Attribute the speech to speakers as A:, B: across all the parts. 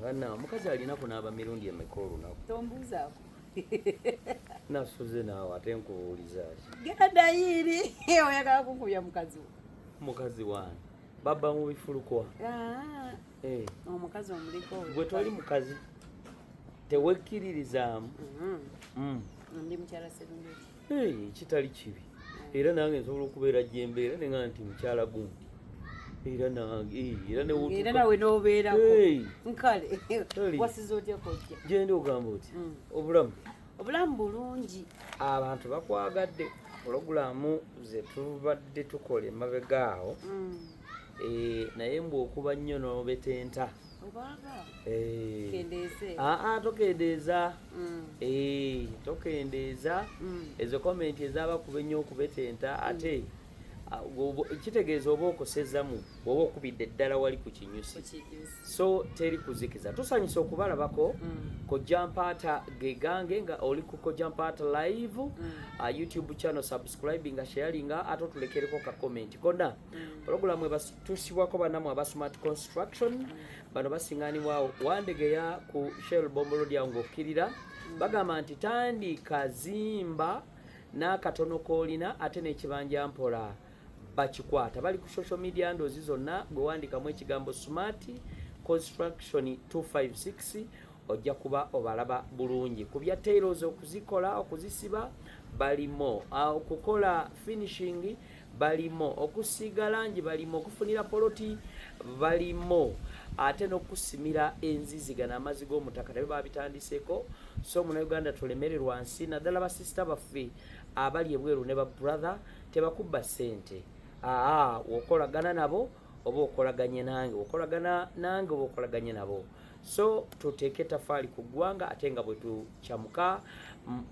A: Bana omukazi alina kunaaba mirundi emeka olunaku?
B: Tombuuzaako.
A: Nasuze naawe ate nkubuuliza ki?
B: Genda yiri oyagala kunkubya mukazi wo.
A: Mukazi wange baba mu bifulukwa.
B: Omukazi omuliko
A: gwe toli mukazi tewekkiririzaamu.
B: Ndi mukyala Serengeti.
A: Kitali kibi era nange nsobola okubeera gyembeera nenga nti mukyala gundi era nange
B: era nawe n'obeerako nkale wasiza otya kojja
A: gyendi ogamba oti obulamu
B: bulungi.
A: Abantu bakwagadde pulogulaamu ze tubadde tukola emabega awo naye mbwe okuba nnyo n'obetenta tokendeeza tokendeeza ezo komenti ezabakuba ennyo okubetenta ate kitegeeza oba okosezamu oba okubidde eddala wali ku kinyusi so teri kuzikiza. Tusanyusa okubalabako Kojja Mpaata gegange nga oli ku Kojja Mpaata live YouTube channel subscribe nga sharing ate otulekereko ka comment konna programu ebatusibwako banamu aba Smart Construction bano basinganibwawo Wandegeya ku Shell Bombo Road yango okkirira bagamba nti tandika zimba n'akatono koolina ate n'ekibanja mpola bakikwata. Bali ku social media ndozi zonna gwe wandikamu ekigambo Smart Construction 256 ojja kuba obalaba bulungi. Ku bya tails okuzikola okuzisiba balimo, okukola finishing balimo, okusiiga langi balimo, okufunira poloti balimo, ate n'okusimira enzizigana amazzi g'omutaka nabyo babitandiseko. So muna Uganda tulemererwa nsi naddala basisita baffe abali ebweru ne ba brother tebakubba ssente. Wokolagana nabo oba okolaganye nange, okolagana nange oba okolaganye nabo. So tuteeke tafaali ku ggwanga ate nga bwe tukyamuka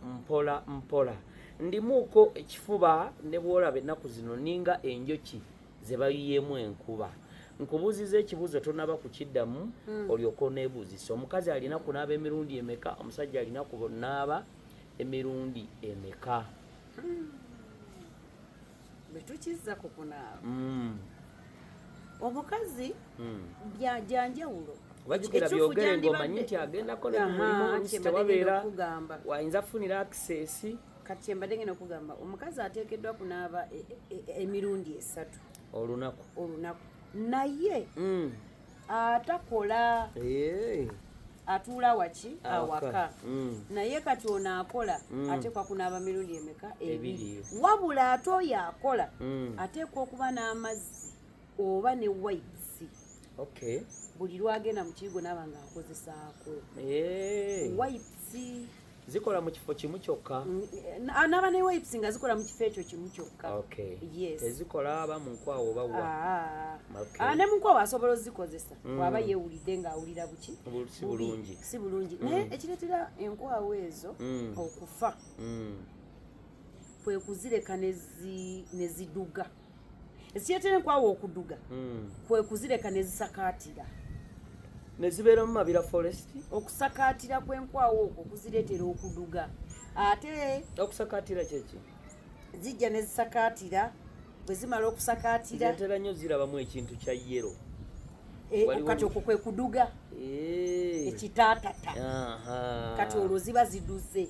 A: mpola mpola. Ndimuuko ekifuba ne bwolaba ennaku zino ninga enjoki ze bayiyeemu enkuba. Nkubuuziza ekibuuzo tonaba kukiddamu olyoka oneebuuzisa. Omukazi alina kunaaba emirundi emeka? Omusajja alina kunaaba emirundi emeka?
B: Betukizza ku kunaaba omukazi byanjawulo
A: wajukira byogere ng'omanyi nti agendako ne mulimu tewabeera wayinza kufunira access.
B: Kati kyembadde ngenda okugamba omukazi ateekeddwa kunaaba emirundi 3
A: olunaku
B: naye atakola atuula waki awaka naye kati ono akola ateekwa kunaaba mirundi emeka? 2. Wabula ate oyo akola ateekwa okuba n'amazzi oba ne wipes buli lwagenda mu kiyigo naaba nga akozesaako wipes.
A: Zikola mu kifo kimu kyokka?
B: Naaba ne wipes nga zikola mu kifo ekyo kimu kyokka.
A: Ezikola aba mu nkwawa oba wa?
B: Ne mu nkwawa asobola ozikozesa bw'aba yeewulidde ng'awulira buki si bulungi. Naye ekireetera enkwawa ezo okufa kwe kuzireka ne ziduga. Ekireetera enkwawa okuduga kwe kuzireka ne zisakaatira.
A: Ne zibeera mu Mabira Forest?
B: Okusakaatira kw'enkwawa okwo kuzireetera okuduga. Ate
A: okusakaatira kyeki?
B: Zijja ne zisakaatira, bwe zimala okusakaatira
A: zireetera nnyo zirabamu ekintu kya yero.
B: Kati okwo kwe kuduga ekitaatata. Kati olwo ziba ziduze.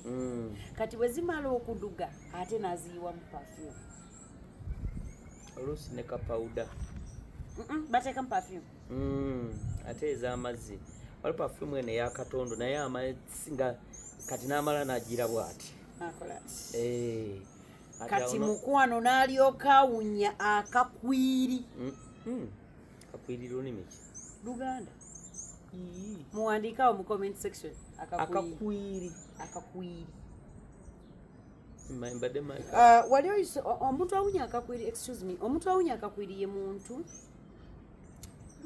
B: Kati bwe zimala okuduga ate n'aziyiwamu perfume.
A: Oluusi ne kapawuda
B: bateekamu perfume.
A: Ate ez'amazzi wali perfume eno ey'akatondo naye amazzi nga kati n'amala n'agira bw'ati.
B: Kati mukwano n'alyoka awunya akakwiri.
A: Akakwiri lulimi ki?
B: Luganda. Muwandiikawo mu comment section.
A: Akakwiri.
B: Wali omuntu awunya akakwiri, excuse me, omuntu awunya akakwiri ye muntu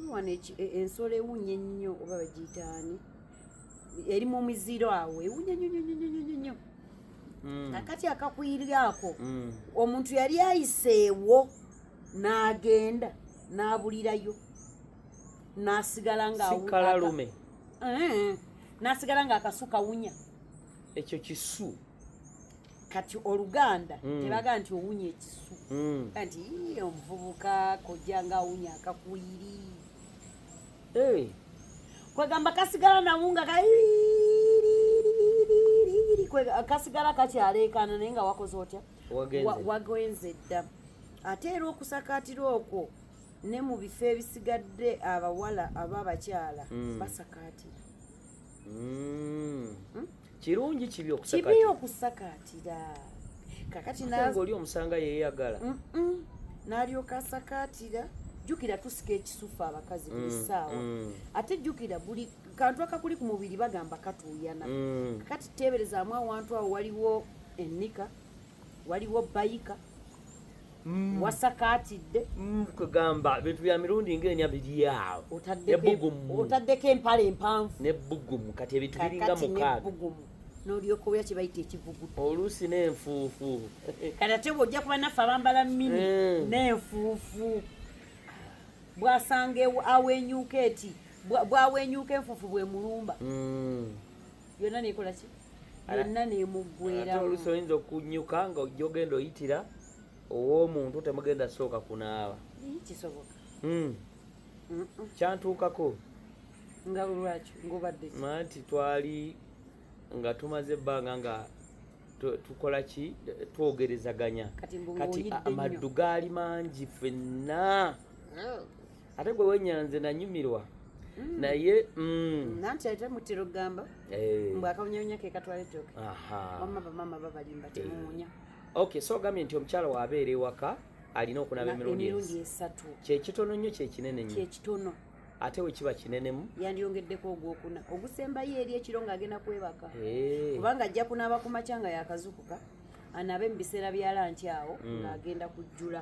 B: wana ensolo ewunya ennyo oba bagiyitaani eri mu miziro awo ewunya nnyo. Akati akakwiri ako omuntu yali ayiseewo n'agenda n'abulirayo n'asigala ng'akasu kawunya.
A: Ekyo kisu.
B: Kati Oluganda tebaga nti owunya ekisu nti omuvubuka kojja nga awunya akakwiri. kwegamba kasigala namunga kasigala kakyaleekaana naye nga wakoze otya wagenze dda ate era okusakaatira okwo ne mu bifo ebisigadde abawala ababakyala basakaatira
A: kirungi kibi
B: okusakaatira kakati
A: oli omusanga yeeyagala
B: n'alyoka asakaatira jjukira tusika ekisufu abakazi buli ssaawa ate jjukira buli kantu akakuli ku mubiri bagamba katuuyana kati teeberezaamu awantu awo waliwo ennika waliwo bayika wasakaatidde
A: kugamba bintu bya mirundi ng'enya biri awo
B: otaddeko empale empanvu
A: nebbugumu kati ebintu biringa mukaaga
B: n'olyoka oya kye bayita ekivuguto
A: oluusi n'enfuufu
B: kati ate bw'ojja kuba naffe abambala mini n'enfuufu bw'asanga awenyuuka eti bw'awenyuuka enfuufu bwe mulumba yonna neekola ki yonna neemuggweramu
A: oluusi oyinza okunyuka nga ojja ogenda oyitira ow'omuntu temugenda sooka kunaaba
B: kisoboka
A: kyantuukako
B: nga lwaki ngobadde
A: anti twali nga tumaze ebbanga nga tukola ki twogerezaganya kati amaddu gaali mangi ffenna ate gwe wenyanze nanyumirwa naye
B: nanti ate mutera okugamba mbwakawunyawonya ke katwala ettooke wamma bamama babalimba temuwunya
A: okay so ogambye nti omukyala waabeera ewaka alina okunaaba emirundi
B: esatu
A: kyekitono nnyo kyekinene nnyo
B: kyekitono
A: ate we kiba kinenemu
B: yandiyongeddeko ogwokuna ogusembayo eri ekiro ng'agenda kwebaka kubanga ajja kunaaba ku makya nga yakazukuka anaabe mu biseera bya lanci awo ng'agenda kujjula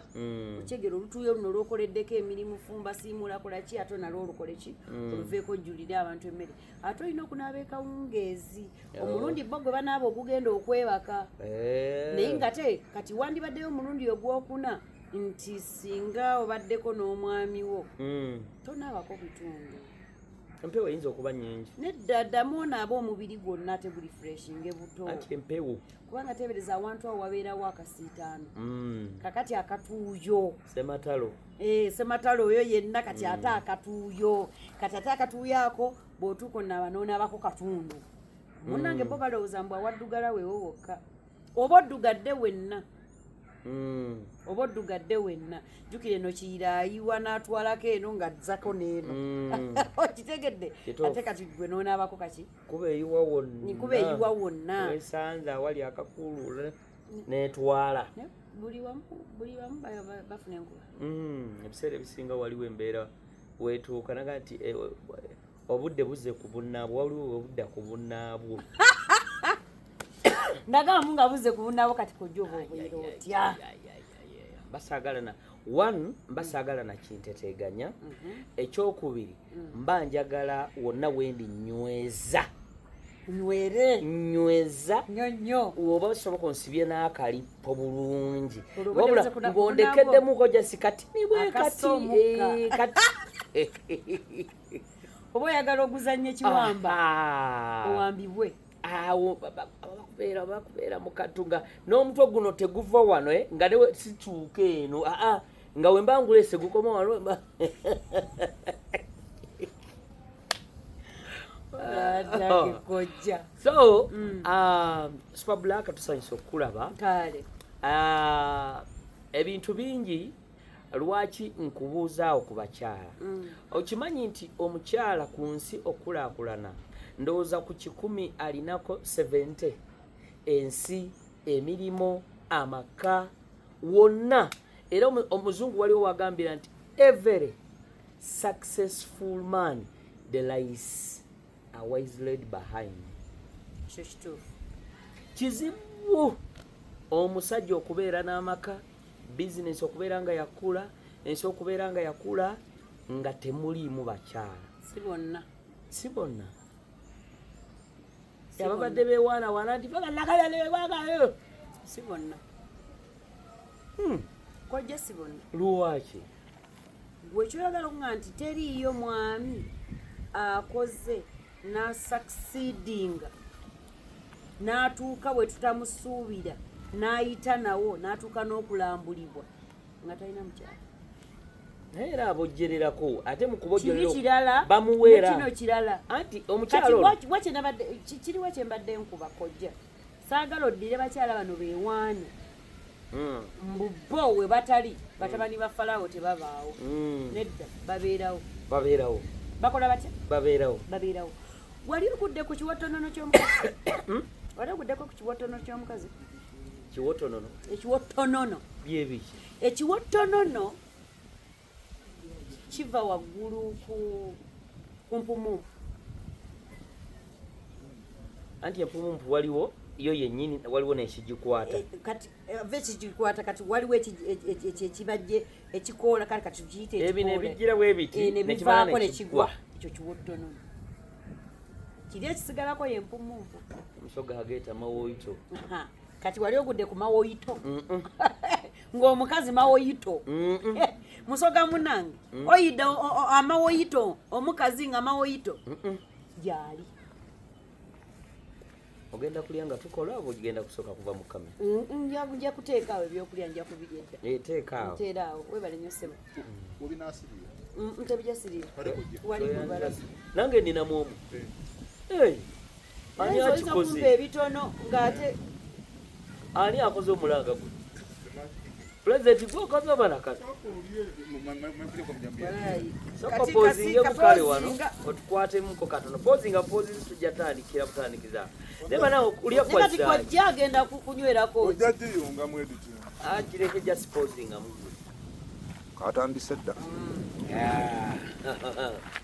B: okyegera olutuuyo luno lwokoleddeko emirimu fumba siimula kola ki ate nalwo olukole ki oluveeko ojjulire abantu emmere ate olina okunaaba ekawungeezi omulundi bo gwe banaaba okugenda okwebaka naye nga te kati wandibaddeyo omulundi ogwokuna nti singa obaddeko n'omwami wo tonaabako bitundu
A: empewo eyinza okuba nnyingi
B: nedda ddamu onaaba omubiri gwonna ate guli freshinge buto
A: anti empewo
B: kubanga teebereza awantu awo wabeerawo akasiitaano kakati akatuuyo sematalo oyo yenna kati ate akatuuyo kati ate akatuuyo ako bw'otuuka onaaba n'onaabako katundu munnange bo balowooza mbw awaddugala weewo wokka oba oddugadde wenna oba oddugadde wenna jjukira eno kiyiraayiwa n'atwalako eno ng'azzako n'eno okitegedde ate kati gwe n'onaabako kaki
A: kuba eyiwa wonna wesanze awali akakuulula n'etwala
B: buli wamu bafuna enkuba
A: ebiseera ebisinga waliwo embeera weetuuka naga nti obudde buzze ku bunnaabwo waliwo obudda ku bunnaabwo
B: ndagamu nga buze ku bunnaabwo kati kujja oba obwire otya
A: mbasaagala kinteteganya ekyokubiri mba njagala wonna wendi nyweza
B: nnyo
A: oba soboka onsibye n'akalipo bulungi wabula ng'ondekeddemuko jasi katini bwe kati
B: oba oyagala oguzannya ekiwamba owambibwe
A: awo bakubeera mu katunga n'omutwe guno teguva wano nga newe sikyuka eno nga wemba ngulese gukoma wano so Super Black tusanyusa okukulaba ebintu bingi lwaki nkubuuzaawo ku bakyala okimanyi nti omukyala ku nsi okulaakulana ndowooza ku 100 alinako 70 ensi emirimu amaka wonna era omuzungu waliwo wagambira nti every successful man there is a wise lady behind. Kizibu omusajja okubeera n'amaka bizinesi okubeera nga yakula ensi okubeera nga yakula nga temuliimu bakyala si bonna ababadde bewaanawaana nti bagalakalaebagayo
B: si bonna kojja si bonna
A: lwaki
B: gwe kyoyagala okuga nti teriiyo mwami akoze n'asucceedinga n'atuuka bwe tutamusuubira n'ayita nawo n'atuuka n'okulambulibwa nga talina mukyala
A: era abojjererako ate mu kubojjerera
B: kirala
A: bamuweera
B: kino kirala
A: anti omukyalo
B: wache nabadde kiri wache mbadde nkuba kojja saagala oddire bakyala bano beewaana mbubo we batali batabani ba Falaawo tebabaawo nedda babeerawo bakola batya babeerawo wali okudde ku kiwotonono ky'omukazi wali okuddeko ku kiwotonono ky'omukazi ekiwotonono
A: byebiki
B: ekiwotonono kiva waggulu ku mpumumpu
A: anti empumumpu waliwo yo yennyini waliwo nekigikwata
B: kati vekigikwata kati waliwo ekibajje ekikoola kati tukiyite
A: ebino ebijjira bwebiti
B: nekivaako nekigwa ekyo kiwotonono kiri ekisigalako yempumumpu
A: omusoga ageeta mawoyito
B: kati wali ogudde ku mawoyito ng'omukazi mawoyito musoga munange oyidde amawoyito omukazi nga mawoyito gyali
A: ogenda kulya nga tukola oba ogenda kusooka kuva mu kamera
B: nja kuteeka awo ebyokulya nja kubirya
A: teeka awo
B: nteera awo webale nnyo ssebo ntebijasirira wali mubala
A: nange ninamu omu ani akikoze
B: kumpa ebitono ng'ate
A: ani akoze omulanga gwe pulezidenti gwokoze obanakati sokopozinge mukale wano otukwatemuko katono pozinga tujja tandikira butandikiza neba nawe kulya
B: kati kojja agenda kunywerako
A: kireke just pozinga mugwe
C: katandise dda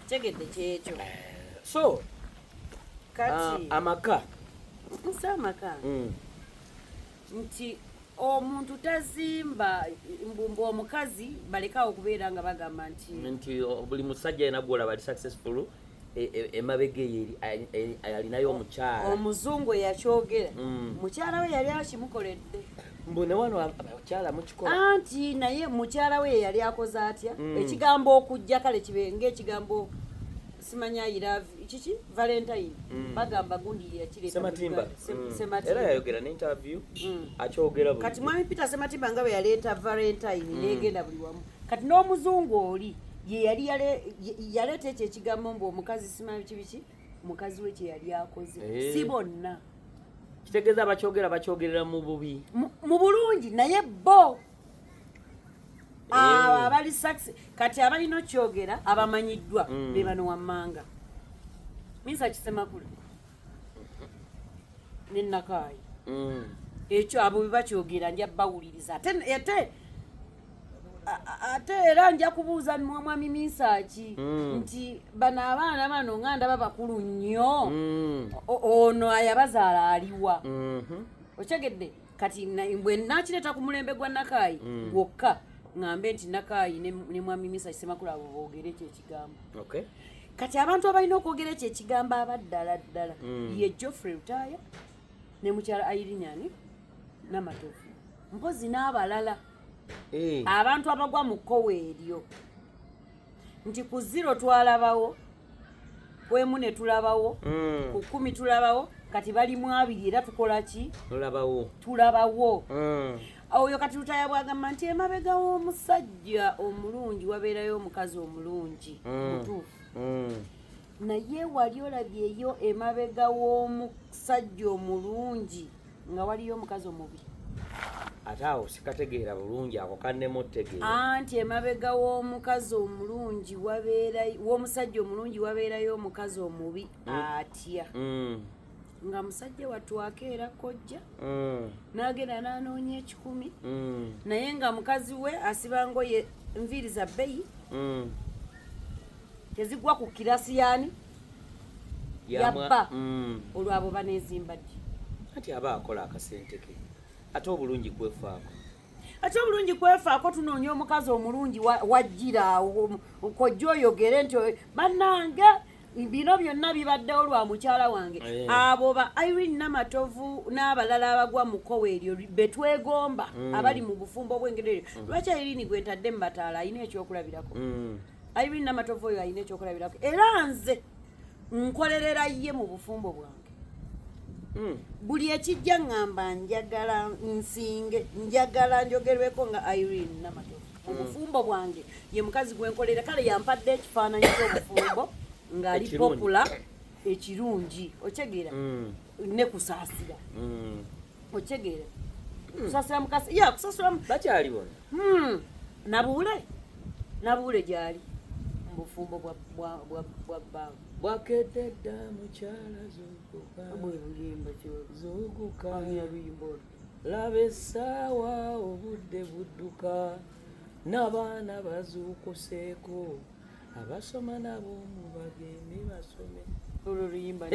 B: tegedde kyekyo
A: so
B: kati
A: amaka
B: nsamaka nti omuntu tazimba mbumbu omukazi balekawo okubeera nga bagamba
A: nti buli musajja yena gwolaba ali successful emabega eri alinayo omukyala
B: omuzungu yakyogera mukyala we yali akimukoledde
A: mbone wano abakyala mukikola
B: anti naye mukyala we yali akoze atya ekigambo okujja kale kibe ng'ekigambo simanya kiki valentine bagamba gundi yakireta
A: Sematimba era yayogera n'interview akyogera
B: kati mwami Peter Sematimba nga bwe yaleeta valentine negenda buli wamu kati n'omuzungu oli ye yali yaleeta ekyo ekigambo mbu omukazi simanyi kibiki mukazi we kye yali akoze si bonna
A: kitegeeza bakyogerera mu bubi
B: mu bulungi naye bo abali saksi kati abalina okyogera abamanyiddwa be bano wammanga minsa kisemakulu nenakaayi ekyo abo bebakyogera nja bawuliriza ate era nja kubuuza mwami Minsaki nti bano abaana bano nga ndaba bakulu nnyo ono ayabazaala aliwa okyegedde kati bwe nakireeta ku mulembe gwa Nakaayi gwokka ngambe nti Nakaayi ne mwami Minsaki Ssemakulu abo boogere ekyo ekigambo kati abantu abalina okwogera ekyo ekigambo abaddala ddala ye Geoffrey Rutaya ne mukyala Irene Namatovu mpozi n'abalala abantu abagwa mu kkowe eryo nti ku 0 twalabawo ku 1 ne tulabawo ku 10 tulabawo kati bali mu 2 era tukola ki tulabawo oyo kati Rutaya bwagamba nti emabega w'omusajja omulungi wabeerayo omukazi omulungi mutuufu naye wali olabyeyo emabega w'omusajja omulungi nga waliyo omukazi omubi
A: ate awo sikategeera bulungi ako kannemu otegeera
B: anti emabega w'omukazi omulungi w'omusajja omulungi wabeerayo omukazi omubi atya nga musajja watwakeera kojja n'agenda n'anoonya 10 naye nga mukazi we asiba ngoye enviiri za bbeyi tezigwa ku kirasiyani yabba olwabo baneezimba ddi
A: ati aba akola akasente ke ate obulungi
B: kwefaako tunoonya omukazi omulungi wajjira kojja oyogere nti bannange bino byonna bibaddewo lwa mukyala wange abo ba Irene Namatovu n'abalala abagwa mu kkowe eryo betwegomba abali mu bufumbo obw'engeri eryo lwaki Irene gwe ntadde mu bataala alina ekyokulabirako Irene Namatovu oyo alina ekyokulabirako era nze nkolerera ye mu bufumbo bwange buli ekijja ngamba njagala nsinge njagala njogerweko nga Irene Namatovu obufumbo bwange ye mukazi gwenkolera kale yampadde ekifaananyi ky'obufumbo ng'ali popula ekirungi okyegera ne kusaasira okyegera kusaasira mukasi kusasira
A: bakyaliwo
B: nabuule gyali mubufumbo bwa bbanga
A: bwakedde dda mukyala zuukuka laba essaawa obudde budduka n'abaana bazuukuseeko abasoma nabo mubagende basome
B: olwo luyimba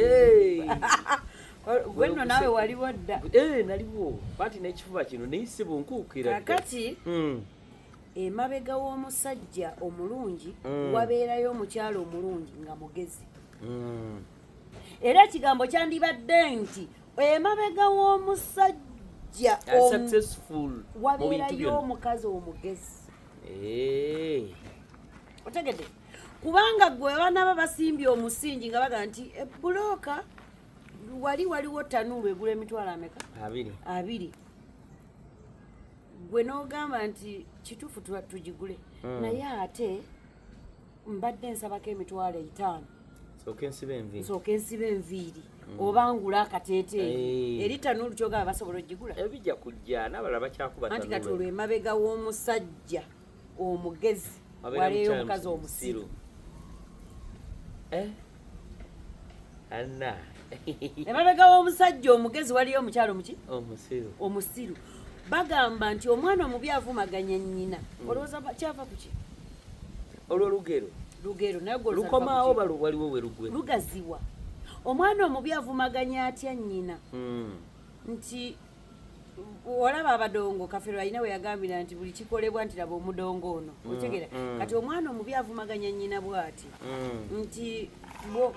B: gwenno naawe waliwo dda
A: naliwo bati n'ekifuba kino neyise bunkuukira
B: kakati emabega w'omusajja omulungi wabeerayo omukyala omulungi nga mugezi era ekigambo kyandibadde nti emabega w'omusajja wabeerayo omukazi omugezi otegedde kubanga gwe banaba basimbye omusingi nga baga nti ebulooka waliwo tanuulu egula emitwalo ameka 2 gwe n'ogamba nti kituufu tugigule naye ate mbadde nsabako emitwalo 5 nsooka ensiba enviiri oba ngula akateeteeyi eri tanuulu kyogamba basobola ogigula
A: ebijja kujja n'abalala bakyakuba
B: anti kati olwo emabega w'omusajja omugezi waleeyo omukazi omusiru
A: anna
B: emabega w'omusajja omugezi waliyo omukyalo muki
A: omusiru
B: bagamba nti omwana omubi avumaganya nnyina olowooza kyava kuki
A: olwo
B: lugero naye
A: lukomaawo waliwo we lugwe
B: lugaziwa omwana omubi avumaganya atya nnyina nti olaba abadongo kafero alina we yagambira nti buli kikolebwa nti laba omudongo ono otegera kati omwana omubi avumaganya nnyina bw'ati nti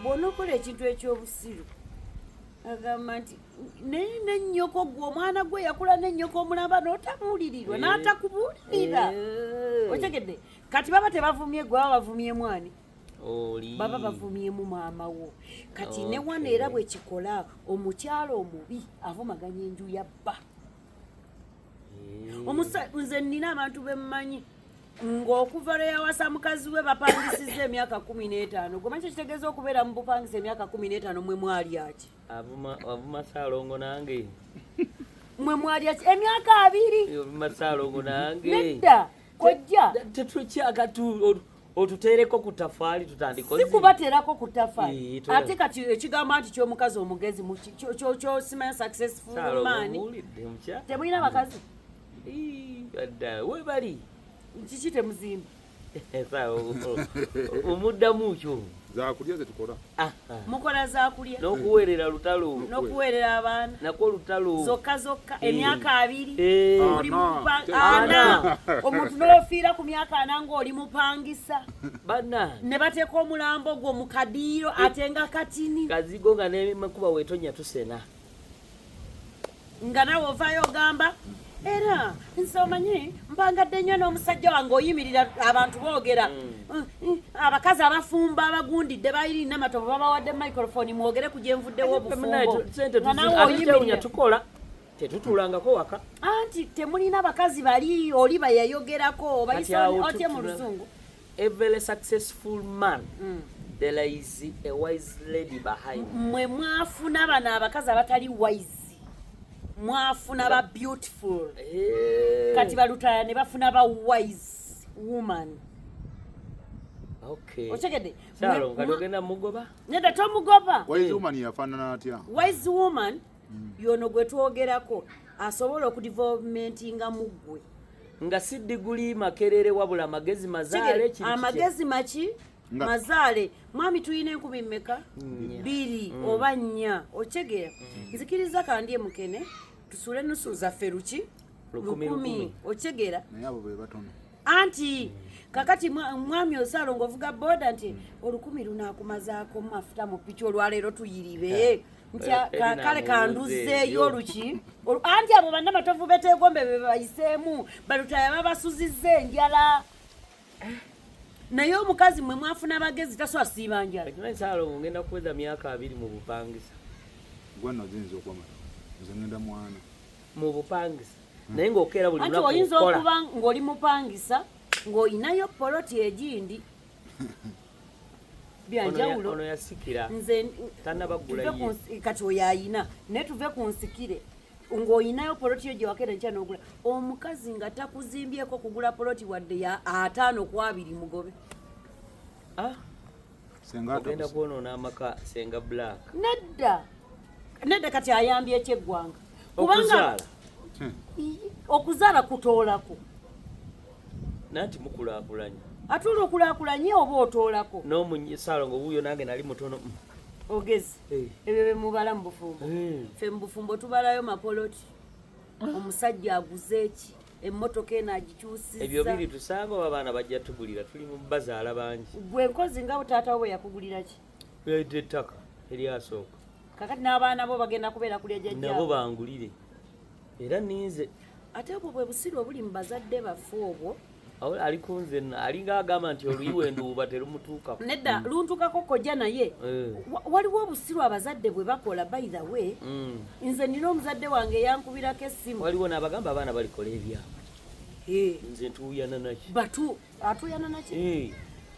B: bw'onookola ekintu eky'obusiru agamba nti naye nennyoko gwe omwana gwe yakula nennyoko omulamba n'otamuwulirirwa n'atakubuulirira otegedde kati baba tebavumye gwe baba bavumye mwani baba bavumyemu maama wo kati ne wano era bwe kikola omukyalo omubi avumaganya enju ya bba nze nnina abantu bemmanyi ng'okuva lwe yawasa mukazi we bapangisiza emyaka 15 gwe manyi kitegeeza okubeera mu bupangisa emyaka 15 mwe mwali aki
A: avuma Saalongo nange
B: mwe mwali aki emyaka 2
A: avuma Saalongo nange
B: nedda kojja
A: tetukyaka otuteereko ku tafaali tutandiko
B: si kubateerako ku tafaali ate kati ekigamba nti ky'omukazi omugezi kyosimanyi successful man temulina bakazi
A: we bali
B: kiki temuzimba
A: omuddamu kyo
C: zakulya zetukola
B: mukola zakulya
A: n'okuweerera lutalo
B: n'okuweerera abaana
A: nakwo lutalo
B: zokka emyaka 2 omuntu n'ofiira ku myaka 4 ng'oli mupangisa
A: bana
B: ne bateeka omulambo gwo mu kadiiro ate nga katini
A: kazigo nga n'emakuba weetonya tusena
B: nga nawe ovaayo ogamba era nsomanye mpangadde nnyo n'omusajja wange oyimirira abantu boogera abakazi abafumba abagundidde bayirina matovu babawadde microphone mwogere ku gye nvuddewo obufumbo nga nawe oyimirira
A: tukola tetutulangako waka
B: anti temulina bakazi bali oli bayayogerako otye mu luzungu
A: every successful man there is a wise lady behind
B: mwe mwafuna bano abakazi abatali wise mwafuna ba beautiful kati balutaya ne bafuna ba wise woman otegedde
A: Saalongo kati ogenda mugoba
B: nedda tomugoba
C: wise woman yafaanana atya
B: wise woman yono gwe twogerako asobola okudevelopmentinga muggwe
A: nga si diguli makerere wabula amagezi mazaale
B: amagezi maki mazaale mwami tuyina 10 mmeka 2 oba 4 otegera nzikiriza kandi emukene tusule nusu zaffe luki 10 otegera
C: naye abo be batono
B: anti kakati mwami Saalongo ovuga boda nti 10 lunaakumazaako mafuta mu piki olwaleero tuyiribe kale kanduzeeyo luki anti abo bannamatovu beteegombe be bayiseemu balutaya babasuzizza enjala naye omukazi mwe mwafuna abagezi tasobola siiba njala
A: Saalongo ngenda kuweza myaka 2 mu bupangisa
C: gwenno zinza okwamala nze ngenda mwana
A: mu bupangisa naye ng'okeera buli
B: lunaku oyinza okuba ng'oli mupangisa ng'olinayo poloti egindi byanjawulo.
A: Ono yasikira
B: nze
A: tannabagula
B: kati oyo ayina naye tuve ku nsikire ng'olinayo poloti yo gye wakeera nkya n'ogula omukazi nga takuzimbyeko kugula poloti wadde ya 5 ku 2 mugobe.
A: Ogenda kwonoona amaka senga black.
B: Nedda kati ayambye ekyeggwanga kubanga okuzaala kutoolako
A: nanti mukulaakulanye
B: atula okulaakulanye oba otoolako
A: n'omunyisaalo ng'obuuyo nange nali mutono
B: ogezi ebyo bemubala mu bufumbo ffe mu bufumbo tubalayo mapoloti omusajja aguze eki emmotoka eno agikyusizza
A: ebyo biri tusanga oba abaana bajja tugulira tuli mu bazaala bangi
B: gwe nkozi nga taata wo bwe yakugulira ki
A: yaidde ettaka eryasooka
B: kakati n'abaana bo bagenda kubeera kulya jjajja
A: nabo bangulire era ninze
B: ate obwo bwe busiru obuli mu bazadde baffe obwo
A: ali kunze alinga agamba nti oluyiwe nduuba terumutuukako
B: nedda luntukako kojja naye waliwo obusiru abazadde bwe bakola by the way nze nina omuzadde wange yankubirako essimu
A: waliwo n'abagamba abaana balikola ebyabwe nze ntuuyana naki
B: atuuyana naki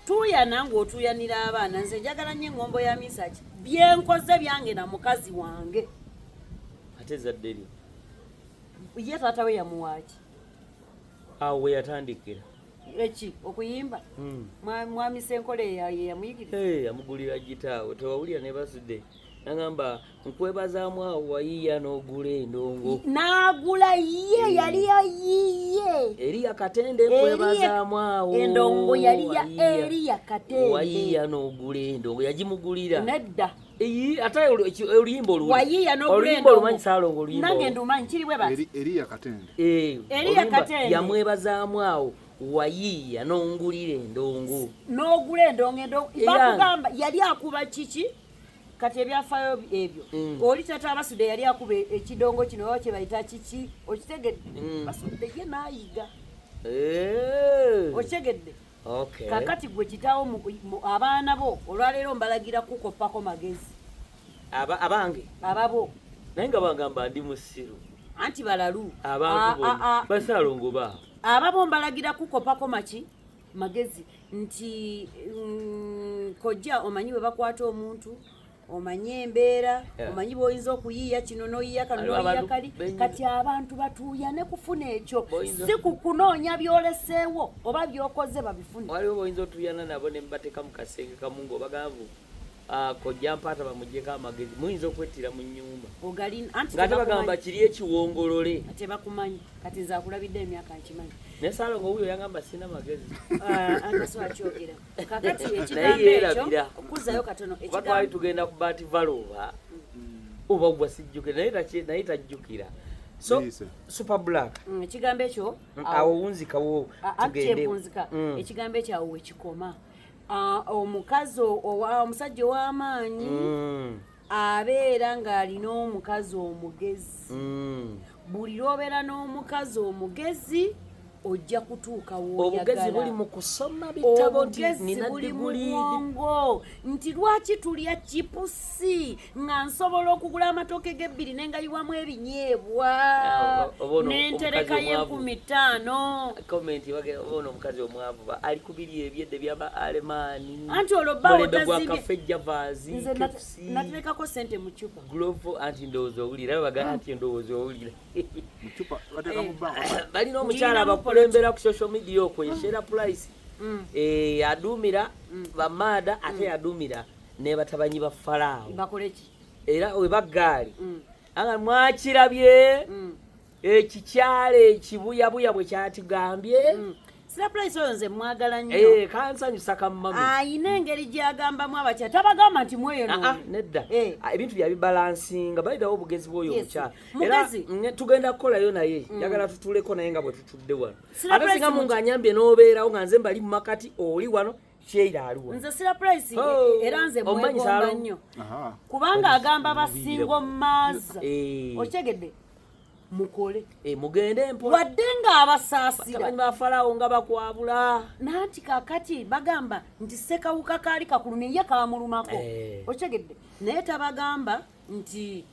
B: tuuyana ng'otuuyanira abaana nze njagala nnyo eŋŋombo ya misaki byenkoze byange na mukazi wange
A: ate zadde lyo
B: ye taata we yamuwaaki
A: awo we yatandikira
B: eki okuyimba mwami Senkole ye yamuyigiriza
A: yamugulira gitaawo tewawulira ne basudde nagamba nkwebazaamu awo wayiiya n'ogula endongo
B: n'agula ye yali yayiiye
A: eriya katende nkwebazaamu awo
B: endongo yali ya eriya katende
A: wayiiya n'ogula endongo yagimugulira
B: nedda
A: ate oluyimba
B: wayiiya
A: oluyimba olumanyi saalongo oluyimba
B: nange ndumanyi kiri bwe bati
C: eriya katende
B: eriya katende
A: yamwebazaamu awo wayiiya n'ongulira endongo
B: n'ogula endongo bakugamba yali akuba kiki kati ebyafaayo ebyo oli tata abasudde yali akuba ekidongo kino oba kye bayita kiki okitegedde basudde ye n'ayiga okitegedde kakati gwe kitaawo abaana bo olwaleero mbalagira kukoppako magezi
A: abange
B: ababo
A: naye nga bagamba ndi musiru
B: anti balalu
A: abantu basaalongo baabo
B: ababo mbalagira kukoppako magezi nti kojja omanyi bwe bakwata omuntu omanyi embeera omanyi bw'oyinza okuyiiya kino n'oyiiya kano n'oyiiya kali kati abantu batuuyane kufuna ekyo si ku kunoonya byoleseewo oba byokoze babifune
A: waliwo bw'oyinza otuuyana nabo ne mubateeka mu kasenge kamu ng'obagambu kojja mpaata bamugyeko amagezi muyinza okwettira mu nnyumba ng'ate bagamba kiri ekiwongolole
B: ate bakumanyi kati nze akulabidde emyaka nkimanyi
A: naye saalongo wuyo yagamba sina magezi
B: akyogera kakati ekigambo ekyo okuzzayo katono
A: kuba twali tugenda ku baati valova oba gwa sijjukira naye tajjukira so super black
B: ekigambo ekyo
A: awo wunzikawo tugende
B: ekigambo ekyo awo wekikoma omukazi omusajja ow'amaanyi abeera ng'alina omukazi omugezi buli lw'obeera n'omukazi omugezi ojja kutuuka
A: obugezi buli mu kusoma bitabo
B: buli mu bwongo nti lwaki tulya chipusi nga nsobola okugula amatooke g'ebbiri nengayiwamu ebinyeebwa n'enterekayo 15
A: komenti ono omukazi omwavu ali ku biri ebyedde byaba alemaani
B: anti olwo bbawo tazimbye
A: nze
B: naterekako sente mu cupa
A: glovo anti ndowooza owulira bagaa anti ndowooza owulira balina omukyala bakulembera ku social media okwo yeshera price aduumira bamaada ate aduumira ne batabanyi ba Falaawo
B: bakoleki
A: era we baggaali anga mwakirabye ekikyala ekibuyabuya bwe kyatigambye
B: surprise oyo nze mwagala nnyo
A: kansanyusa kammami
B: ayina engeri gy'agambamu abakyala tabagamba nti mweyo
A: nedda ebintu byabibalansinga balirawo obugezi bw'oyo omukyala era tugenda kukolayo naye njagala tutuleko naye nga bwe tutudde wano ate singa ng'anyambye n'obeerawo nga nze mbali mu makati oli wano Sheila aliwa
B: nze surprise era nze mwegomba nnyo kubanga agamba basingo maaza okitegedde mukole
A: mugende mpo
B: wadde nga abasaasira
A: ba Falaawo nga bakwabula
B: nanti kakati bagamba nti sekawuka kaali kakulumye ye kaamulumako okitegedde naye tabagamba nti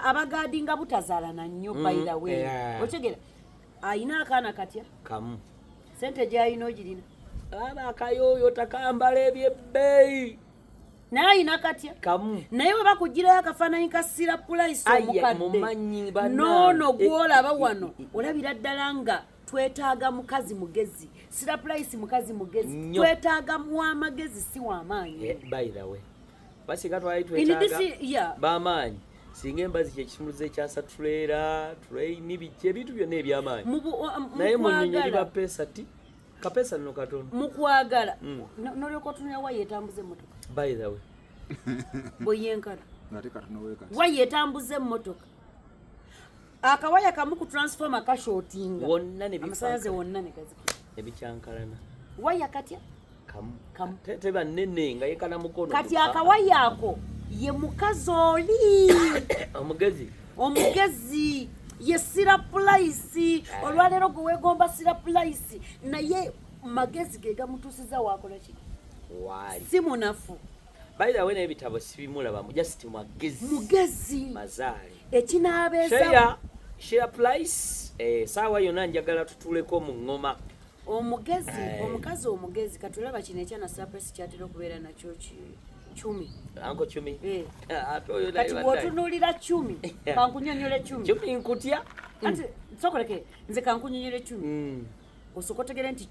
B: abagaadinga butazaalana nnyo by the way okitegedde ayina akaana katya
A: kamu
B: sente gy'alina ogirina
A: aba akayooyo takambala ebyebbeeyi
B: naye alina katya
A: kamu
B: naye we bakugirayo akafaananyi ka sirapulaisi omukadde noono gwolaba wano olabira ddala nga twetaaga mukazi mugezi sirapulaisi mukazi mugezi twetaaga w'amagezi si w'amaanyi
A: by the way basinga twali twetaaga b'amaanyi singa embazi kyekisumuluzo ekyasatuleera tuleyini bijja ebintu byonna eby'amaanyi naye mu nnyonyi liba pesa ti kapesa nno katono
B: mu kwagala n'olyoka otunula wa yeetambuza emmotoka
A: by the way
B: bweyenkana wa yeetambuza emmotoka akawaya kamu ku transforma kashootinga amasanyalaze wonna ne gazikira
A: ebikyankalana
B: waya katya
A: kamu teba nnene nga yekana mukono
B: kati akawaya ako ye mukazi oli omugezi ye sirapulaisi olwaleero gwe weegomba sirapulaisi naye magezi ge gamutuusiza waakola ki si munafu
A: by the way n'ebitabo sibimulabamu just mugezi mazaale
B: ekinaabeeza
A: sirapulaisi saawa yonna njagala tutuleko mu ŋŋoma
B: omukazi omugezi katulaba kino ekyana sirapulaisi kyatera okubeera nakyo Chumi.
A: Anko Chumi.
B: Kati bw'otunuulira Chumi, kankunyonyola Chumi.
A: Chumi nkutya?
B: Ati sokoleke nze kankunyonyola Chumi. Osooka otegeera nti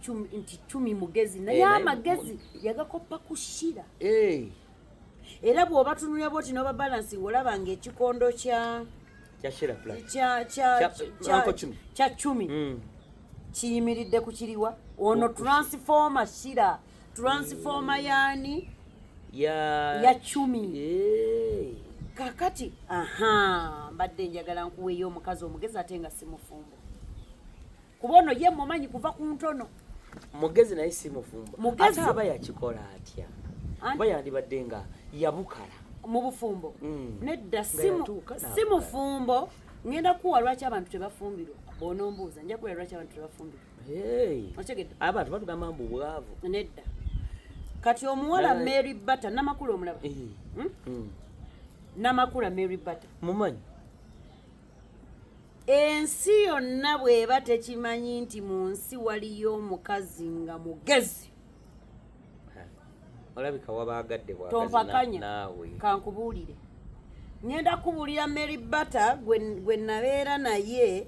B: Chumi mugezi naye amagezi yagakoppa ku Shira. Era bw'oba tunuulira bw'oti n'oba balansi olaba ng'ekikondo kya
A: Shira Plus.
B: Kya Chumi. Kiyimiridde ku kiriwa? Ono transformer Shira. Transformer yaani? Ya Chumi. Kakati mbadde njagala nkuweeyo omukazi omugezi ate nga si mufumbo. Kuba ono ye mumanyi kuva ku ntono.
A: Mugezi naye si mufumbo. Ate aba yakikola atya? Aba yandibadde nga yabukala.
B: Mu bufumbo. Nedda si mufumbo. Ngenda kuwa lwaki abantu tebafumbirwa. Bw'onombuuza nja kuwa lwaki abantu tebafumbirwa. Otegedde?
A: Abantu batugamba mbu bwavu.
B: Nedda. Kati omuwala Mary Butter namakulu omulaba. Namakula Mary Butter.
A: Mumanyi.
B: Ensi yonna bw'eba tekimanyi nti mu nsi waliyo omukazi nga mugezi.
A: Olabika wabaagadde
B: bwagazi naawe. Kankubuulire. Ngenda kubuulira Mary Butter gwe nabeera naye.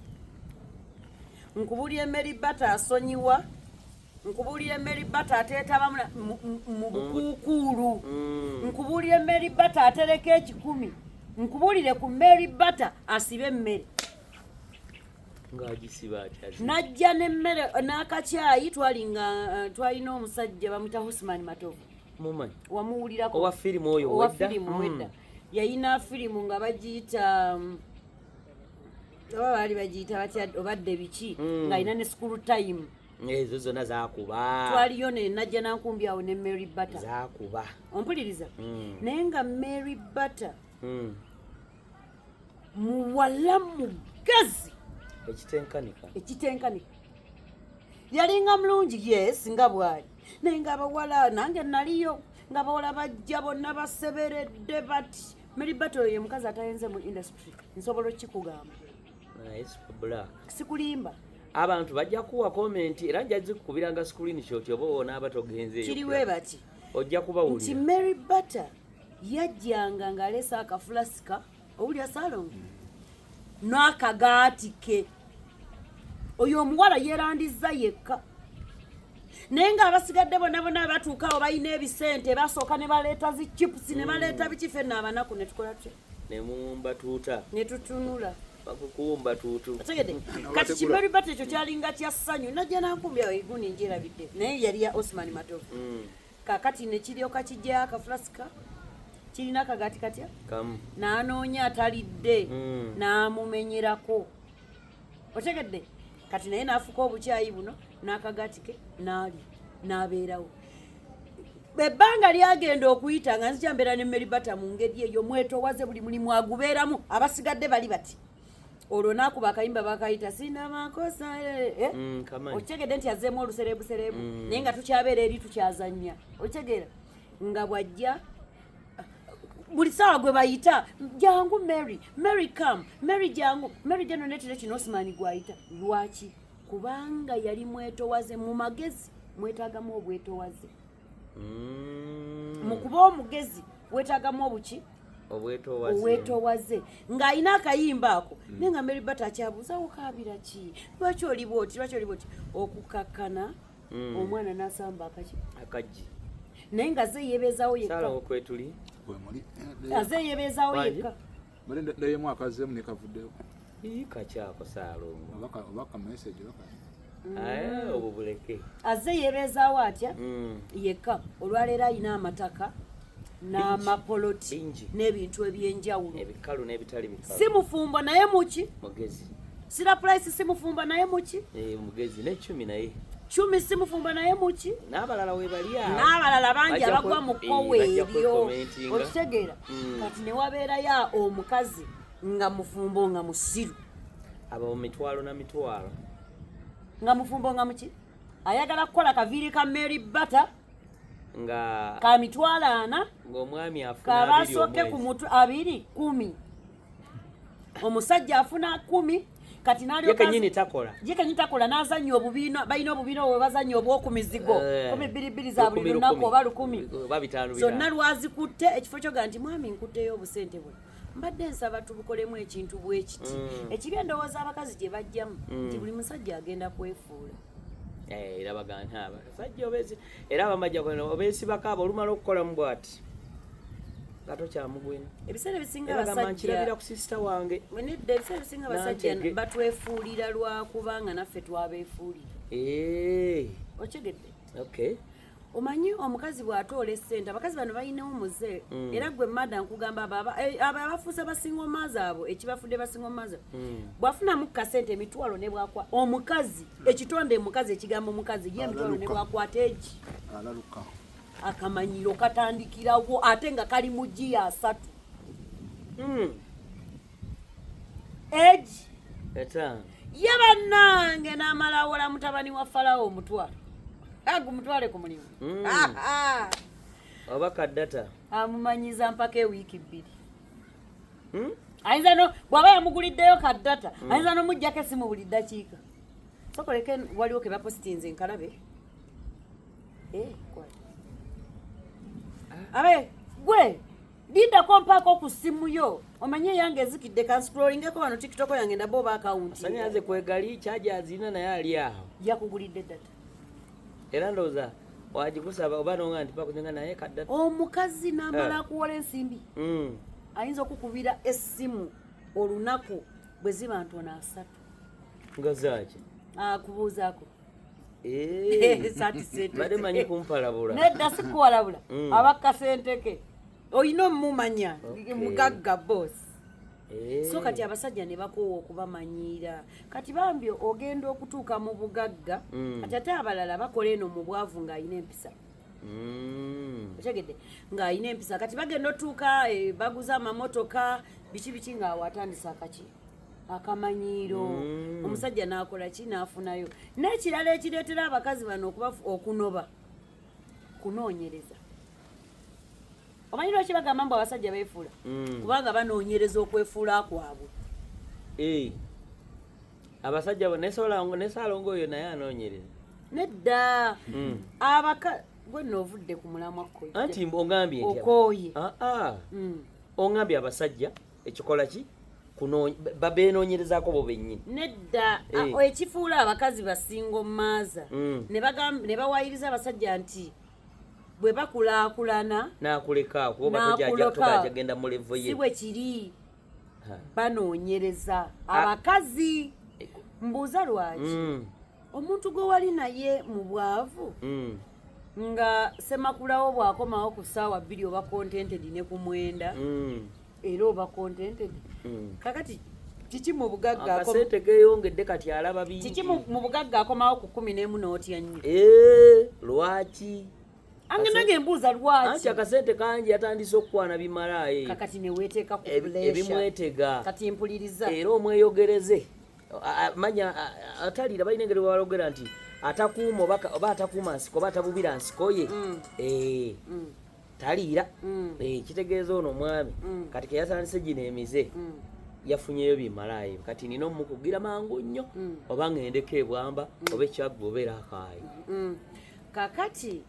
B: Nkubuulire Mary Butter asonyiwa. Nkubuulire Mary Butter ateetaba mu bukuukulu. Nkubuulire Mary Butter atereka 10. Nkubuulire ku Mary Butter asibe emmere.
A: Ng'agisiba atya.
B: Najja n'emmere n'akacyayi twalina omusajja bamuyita Husman Matovu.
A: Mumanyi.
B: Wamuwulirako.
A: Owa firimu oyo wedda.
B: Owa firimu wedda. Yayina firimu nga bagiyita oba baali bagiyita batya obadde biki ng'alina ne school time.
A: Ezo zonna zaakuba.
B: Twaliyo ne najja nankumbi awo ne Mary Butter.
A: Zaakuba.
B: Ompuliriza? Naye nga Mary Butter muwala mugezi. Ekitenkanika. Yalinga mulungi yes nga bwali. Naye nga abawala nange naliyo nga abawala bajja bonna baseberedde bati. Mary Butter ye mukazi atayenze mu industry. Nsobola okikugamba.
A: Nice black.
B: Sikulimba.
A: Abantu bajja kuwa comment era njazzi kukubiranga screenshot oba wona abatogenze eyo.
B: Kiriwe bati.
A: Ojja kubawulira.
B: Nti Mary Butter yajjanga ng'aleesa akafulasika owulya salon n'akagaatike. Oyo omuwala yeerandiza yekka. Naye ng'abasigadde bonna batuuka awo balina ebisente basooka ne baleeta zi chips ne baleeta biki ffenna abanaku ne tukola tutya.
A: Ne mumbatuuta.
B: Ne tutunula.
A: Bakukumba tutu.
B: Tegede. Kati Kimeri Butter ekyo kyalinga kya ssanyu najja nankumbi awo iguni njirabidde. Naye yali ya Osman Matovu. Kakati ne kiryoka kijja akafulasika. Kirina akagaati katya?
A: Kamu.
B: N'anoonya atalidde. N'amumenyerako. Otegedde? Kati naye n'afuka obukyayi buno n'akagaati ke n'ali n'abeerawo. Ebbanga lyagenda okuyita nga nzija mbeera ne Mary Butter mu ngeri eyo mwetowaze buli mulimu agubeeramu abasigadde bali bati. Olwo n'akuba akayimba bakayita sina makosa okitegedde nti azzeemu oluserebuserebu naye nga tukyabeera eri tukyazannya okitegeera nga bw'ajja buli ssaawa gwe bayita jangu Mary come Mary jangu Mary jeno netire kino Osman gwayita lwaki kubanga yali mwetowaze. Mu magezi mwetaagamu obwetowaze. Mu kuba omugezi weetaagamu obuki? Obwetowaze. Ng'alina akayimba ako naye nga Mary Bata akyabuuza okaabira ki? Lwaki oli bw'oti? Okukakkana omwana n'asamba
A: akaggi
B: naye nga ze yeebeezaawo yekka. Aze yeebeezaawo yekka.
C: Ndayemu akazzemu ne kavuddeyo.
A: Kakyako Saalongo.
C: Obaka message
A: obwo buleke.
B: Aze yeebeezaawo atya yekka. Olwaleero alina amataka n'amapoloti n'ebintu ebyenjawulo.
A: Ebikalu n'ebitali bikalu.
B: Si mufumbo naye muki?
A: Mugezi.
B: Sira Price si mufumbo naye muki?
A: Mugezi ne 10 naye.
B: 10 si mufumbo naye muki?
A: N'abalala we bali awo.
B: N'abalala bangi abagwa mu kkowe eryo. Okitegeera? Kati ne wabeerayo omukazi nga mufumbo nga musiru.
A: Aba mitwalo na mitwalo.
B: Nga mufumbo nga muki? Ayagala kukola kaviiri ka Mary Bata
A: nga
B: ka mitwalo 4
A: ng'omwami afuna
B: kabasooke ku mutwe 10. Omusajja afuna 10 kati nalyo
A: yekenyini takola
B: n'azannya obubiina balina obubiina bwe bazannya obw'okumizigo 12 za buli lunaku oba 10 zonna lwazikutte ekifo kyoga nti mwami nkutteyo obusente bwe mbadde nsaba tubukolemu ekintu bwe kiti ekibi endowooza abakazi gye bajjamu nti buli musajja agenda kwefuula.
A: Era bagana abasajja obezi era abamajja obeesibako abo olumala okukolamu bw'ati gato kyamugwena.
B: Ebiseera bisinga abasajja
A: kirabira ku sister wange
B: ebiseera bisinga abasajja batwefuulira lwakubanga naffe twabeefuulira. Okigedde?
A: Okay.
B: Omanyi omukazi bw'atoola essente abakazi bano balinawo muze era gwe madda nkugamba abafuusa basingomaazi abo ekibafudde basingomaazi bw'afunamu kasente emitwalo ne bwakwa omukazi ekitonde mukazi ekigambo omukazi ye emitwalo ne bwakwata egi
C: alaluka
B: akamanyiro katandikirawo ate nga kali mu giya 3 egi ye bannange n'amalawola mutabani wa Falawo omutwalo agumutwale ku mulimu
A: oba kaddata
B: amumanyiza mpaka ewiiki 2 ayinza no bw'aba yamuguliddeyo kaddata ayinza n'omuggyako essimu buli ddakiika sokoleke waliwo ke bapositinze nkalabe abe gwe lindako mpaako ku ssimu yo omanye eyange ezikidde kanscrollingeko wano tikitoko yange ndaba oba akawunti
A: sanyaze kwegali kyaja azina naye ali awo
B: yakugulidde ddata
A: era ndowooza wagikusaba oba nonga nti bakuzenga naye kaddata
B: omukazi n'amala akuwola ensimbi ayinza okukubira essimu olunaku bwe ziba ntono 3
A: nga zaaki
B: akubuuzaako
A: bade manyi kumpalabula
B: nedda sikuwalabula abakasenteke olina omumanya mugagga bosi so kati abasajja ne bakoowa okubamanyiira kati bambi ogenda okutuuka mu bugagga kati ate abalala bakola eno mu bwavu ng'ayina empisa otegedde ng'ayina empisa kati bagenda otuuka baguza amamotoka biki ng'awo atandisa akamanyiiro omusajja n'akola ki n'afunayo n'ekirala ekireetera abakazi bano okunoba kunoonyereza. Omanyi lwaki bagamba mbu abasajja beefuula kubanga banoonyereza okwefuula kwabwe.
A: Abasajja bo nesaalongo oyo naye anoonyereza
B: nedda gwe noovudde ku mulamwa kko
A: anti ogambye
B: okooye
A: ongambye abasajja ekikola ki babenoonyerezaako bo bennyini
B: nedda ekifuula abakazi basingomaaza ne bawayiriza abasajja nti bwe bakulaakulana
A: n'akuleka kuba togenda mu levo ye
B: si bwe kiri banoonyereza abakazi mbuuza lwaki omuntu gwe wali naye mu bwavu nga semakulawo bw'akomawo ku ssaawa 2 oba contented ne ku 9 era oba contented kakati kiki mu bugagga
A: akasente geeyongedde kati alaba bingi
B: kiki mu bugagga akomawo ku 11 n'otya nnyo
A: lwaki
B: ange nange mbuuza lwaki
A: anti akasente kangi yatandise okukwana bimalaye
B: kakati ne weeteeka ku
A: ebimwetega
B: kati mpuliriza
A: era omweyogereze manya atalira balina engeri bwalogera nti atakuuma oba atakuuma nsiko oba atabubira nsiko ye taliira kitegeeza ono omwami kati keyatandise gino emize yafunyeyo bimalayo kati nina omukugira mangu nnyo oba ng'endeko ebwamba oba ekyagga obeera akaayi.
B: Kakati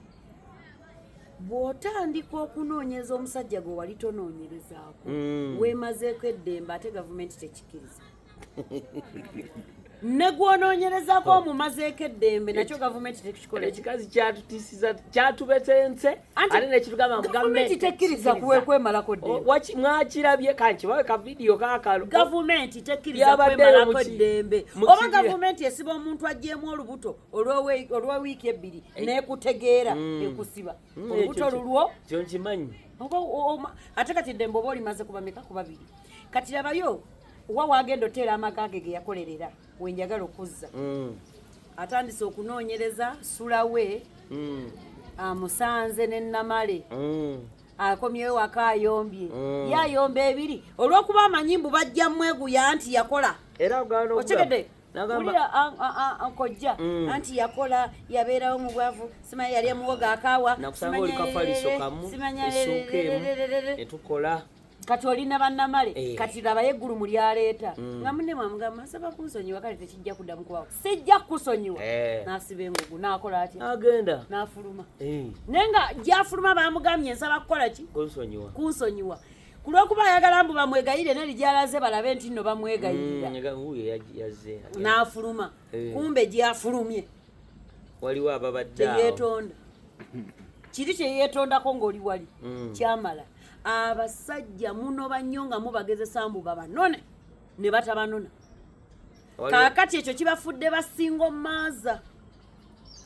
B: bw'otandika okunoonyeza omusajja gwe wali tonoonyerezaako weemazeeko eddembe ate gavumenti tekikiriza ne gwonoonyerezaako omumazeeko eddembe nakyo gavumenti tekikikola.
A: Ekikazi kyatutiisiza kyatubetense ate nekitugamba
B: gavumenti tekkiriza kwemalako ddembe.
A: Mwakirabye kankibawe ka vidiyo kaakalo
B: gavumenti tekkiriza kwemalako ddembe oba gavumenti esiba omuntu agyemu olubuto olw'ewiiki ebbiri n'ekutegeera ekusiba olubuto lulwo
A: kyo nkimanyi
B: ate kati ddembe oba olimaze kubameka ku babiri kati labayo wa wagenda oteera amagage ge yakolerera wenjagala okuzza atandise okunoonyereza sulawe amusanze n'ennamale akomyewo waka ayombye yayomba ebiri olw'okuba amanyimbu bajja mweguya nti yakola otegedde ulira nkojja anti yakola yabeerawo mu bwavu simanyi yali amuwoga akawa
A: simanya etukola
B: kati olina bannamale kati labayo eggulu mu lyaleeta nga munne mwamugamba nsaba kunsonyiwa kale tekijja kuddamu kubawo sijja kusonyiwa n'asiba engugu n'akola atya
A: agenda
B: n'afuluma naye nga gy'afuluma baamugambye nsaba kukola ki kunsonyiwa ku lw'okuba ayagala mbu bamwegayirire neri gy'alaze balabe nti nno bamwegayirira n'afuluma kumbe gy'afulumye
A: waliwo ababadde
B: teyeetonda kiri kyeyeetondako ng'oli wali kyamala abasajja munoba nnyo nga mubagezesa mbu babanone ne batabanona kaakati ekyo kibafudde basinga omaaza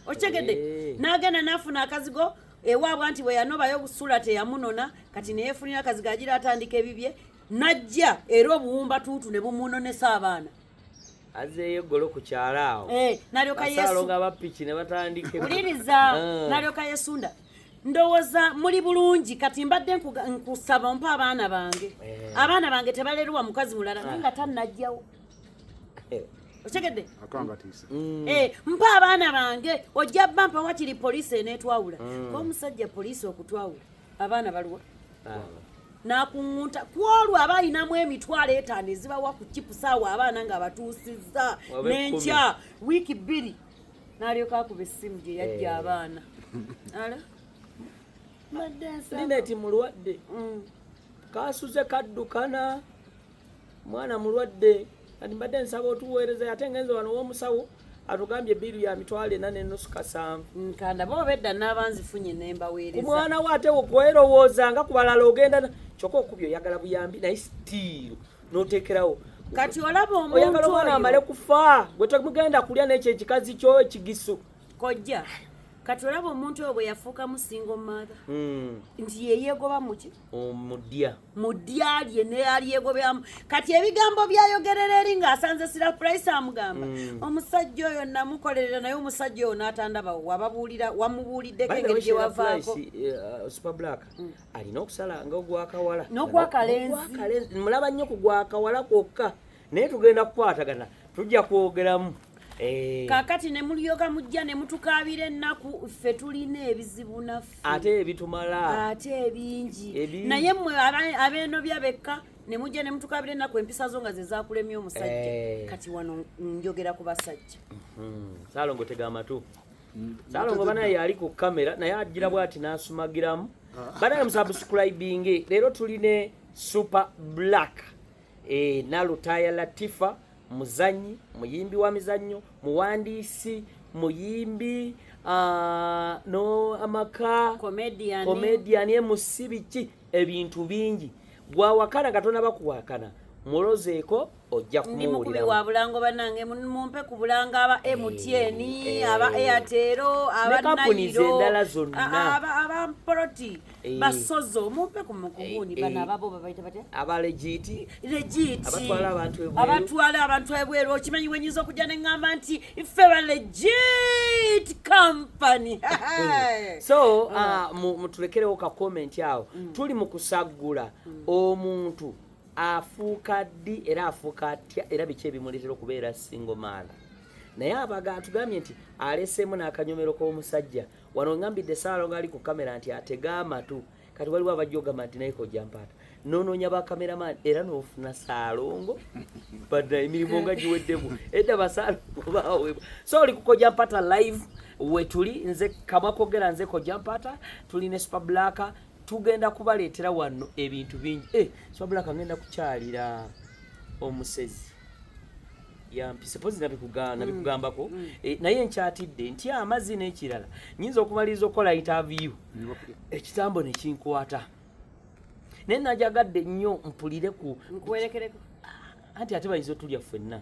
B: okyegedde n'agenda n'afuna akazigo ewaabwe nti bwe yanobayo obusula teyamunona kati neyeefunira akazigo agira atandika ebibye najja era obuwumba tuutu ne bumunonesa abaana
A: azeeyo golo ku kyalo awo
B: nalyoka
A: yesalonga bapiki ne batandika
B: uliriza nalyoka yesunda ndowooza muli bulungi kati mbadde nkusaba mpa abaana bange tebalerwa mukazi mulala naye nga tannajjawo otegedde mpa abaana bange ojja bampa wakiri poliisi enetwawula k'omusajja poliisi okutwawula abaana baluwa nakuŋŋunta kwolwo aba alinamu emitwalo 5 ezibawa ku kipusaawa abaana nga batuusizza n'enkya wiiki 2 n'alyoka akuba essimu gye yajja abaana
A: lineti mulwadde kasuze kaddukana mwana mulwadde kati mbadde nsaba otuweereza ate ngenze wano w'omusawo atugambye biru ya mitwalo 4.7
B: nkanda bo bedda n'abanzifunye nembaweereza
A: omwana wo ate okwerowooza nga ku balala ogenda kyokka okubyo oyagala buyambi naye sitiiru n'oteekerawo
B: kati olaba omuntu
A: oyagala omwana amale kufa gwe temugenda kulya n'ekyo ekikazi kyo ekigisu
B: kojja kati olaba omuntu oyo bwe yafuuka musinga omumaatha nti yeyeegoba muki mudya lye nealyegobamu kati ebigambo byayogerera eri ng'asanze sirapurayisi amugamba omusajja oyo namukolerera naye omusajja oyo n'atandaba wamubuuliddeko engeri gye wavaako
A: superblack alina okusala nga ogwakawala
B: n'ogwakalenzi
A: mulaba nnyo ku gwakawala kwokka naye tugenda kukwatagana tujja kwogeramu
B: kakati ne mulyoga mujja ne mutukaabira ennaku ffe tulina ebizibu naffe
A: ate ebitumala
B: ate ebingi naye mmwe abeeno byabekka ne mujja ne mutukaabira ennaku empisa zo nga ze zaakulemya omusajja kati wano njogera ku basajja
A: Saalongo tega amatu Saalongo banaye yali ku kamera naye agira bwati n'asumagiramu banaye musubscribing leero tuline Super Black Nalutaya Latifa muzanyi muyimbi wa mizannyo muwandiisi muyimbi no amaka comedian musibiki ebintu bingi gwawakana katona bakuwakana mulozeeko ojja kumuwulira
B: wa bulango banange mumpe ku bulanga aba MTN aba Airtel aba
A: Nairo endala zonna
B: aba Proti basozo mumpe ku mukubuni bana ababo babaita bate
A: aba legit
B: abatwala abantu ebweru okimanyi wenyizo kujja n'engamba nti iffe ba legit company
A: so mutulekerewo ka comment awo tuli mu kusagula omuntu afuuka ddi era afuuka atya era biki ebimuleetera okubeera single mother naye abaga atugambye nti aleseemu n'akanyomero k'omusajja wano ngambidde Saalongo ali ku kamera nti atega amatu kati waliwo abajja ogamba nti naye kojja mpaata nononya ba cameraman era n'ofuna Saalongo badda emirimu nga giweddemu edda Basaalongo bawe so oli kukoja mpata live wetuli nze Kamakogera nze koja mpata tuli ne Super Black tugenda kubaleetera wano ebintu bingi Super Black ngenda kukyalira omusezi yampise pozi nabikugambako naye nkyatidde nti amazzi n'ekirala nyinza okumaliriza okukola interview ekitambo ne kinkwata naye najagadde nnyo mpulire ku
B: nkwerekereko
A: anti ate bayinza otulya ffenna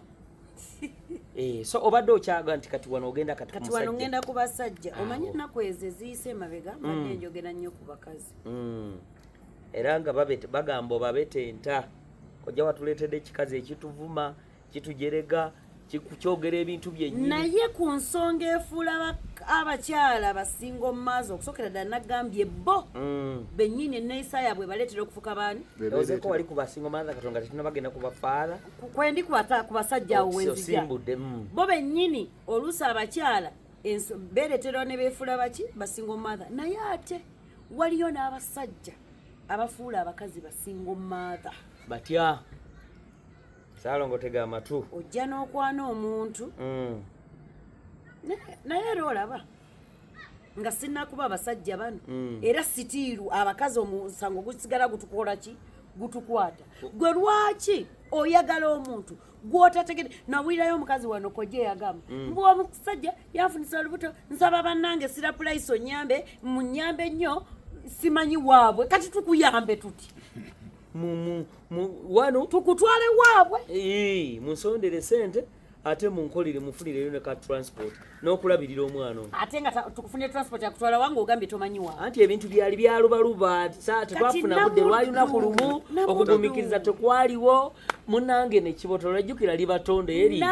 A: so obadde okyaga nti kati wano ogenda
B: kati wano ngenda ku basajja omanyi ennaku ezo eziyise emabega mbadde njogera nnyo ku bakazi
A: era nga bagamba obabetenta kojja watuleetedde ekikazi ekituvuma kitujerega kyogera ebintu byennyini
B: naye ku nsonga efuula abakyala basinga omumaazi okusookera ddala nagambye bo bennyini enneeyisa yaabwe baleetera okufuka baani
A: ozeko wali ku basinga omumaazi katonga tetunabagenda kubafaala
B: kwendi ku basajja awo wenzija bo bennyini oluusi abakyala beereetera ne beefuula baki basinga omumaazi naye ate waliyo n'abasajja abafuula abakazi basinga omumaazi
A: batya Saalongo tega amatu
B: ojja n'okwana omuntu naye era olaba nga sinnakuba abasajja bano era sitiiru abakazi omusango gusigala gutukola ki gutukwata gwe lwaki oyagala omuntu gwotategede nawulirayo omukazi wano kojja yagamba mbu omusajja yafunisa olubuto nsaba bannange sirapulaiso nyambe munyambe nnyo simanyi waabwe kati tukuyambe tuti
A: wano
B: tukutwale waabwe
A: munsondere sente ate munkolere mufunire ne ka transport n'okulabirira omwana
B: ate nga tukufunire transport yakutwala wange ogambye tomanyi wa
A: anti ebintu byali byalubaluba tetwafuna budde lwali lunaku lumu okugumikiriza tekwaliwo munange nekibotolo ejjukira libatonde eri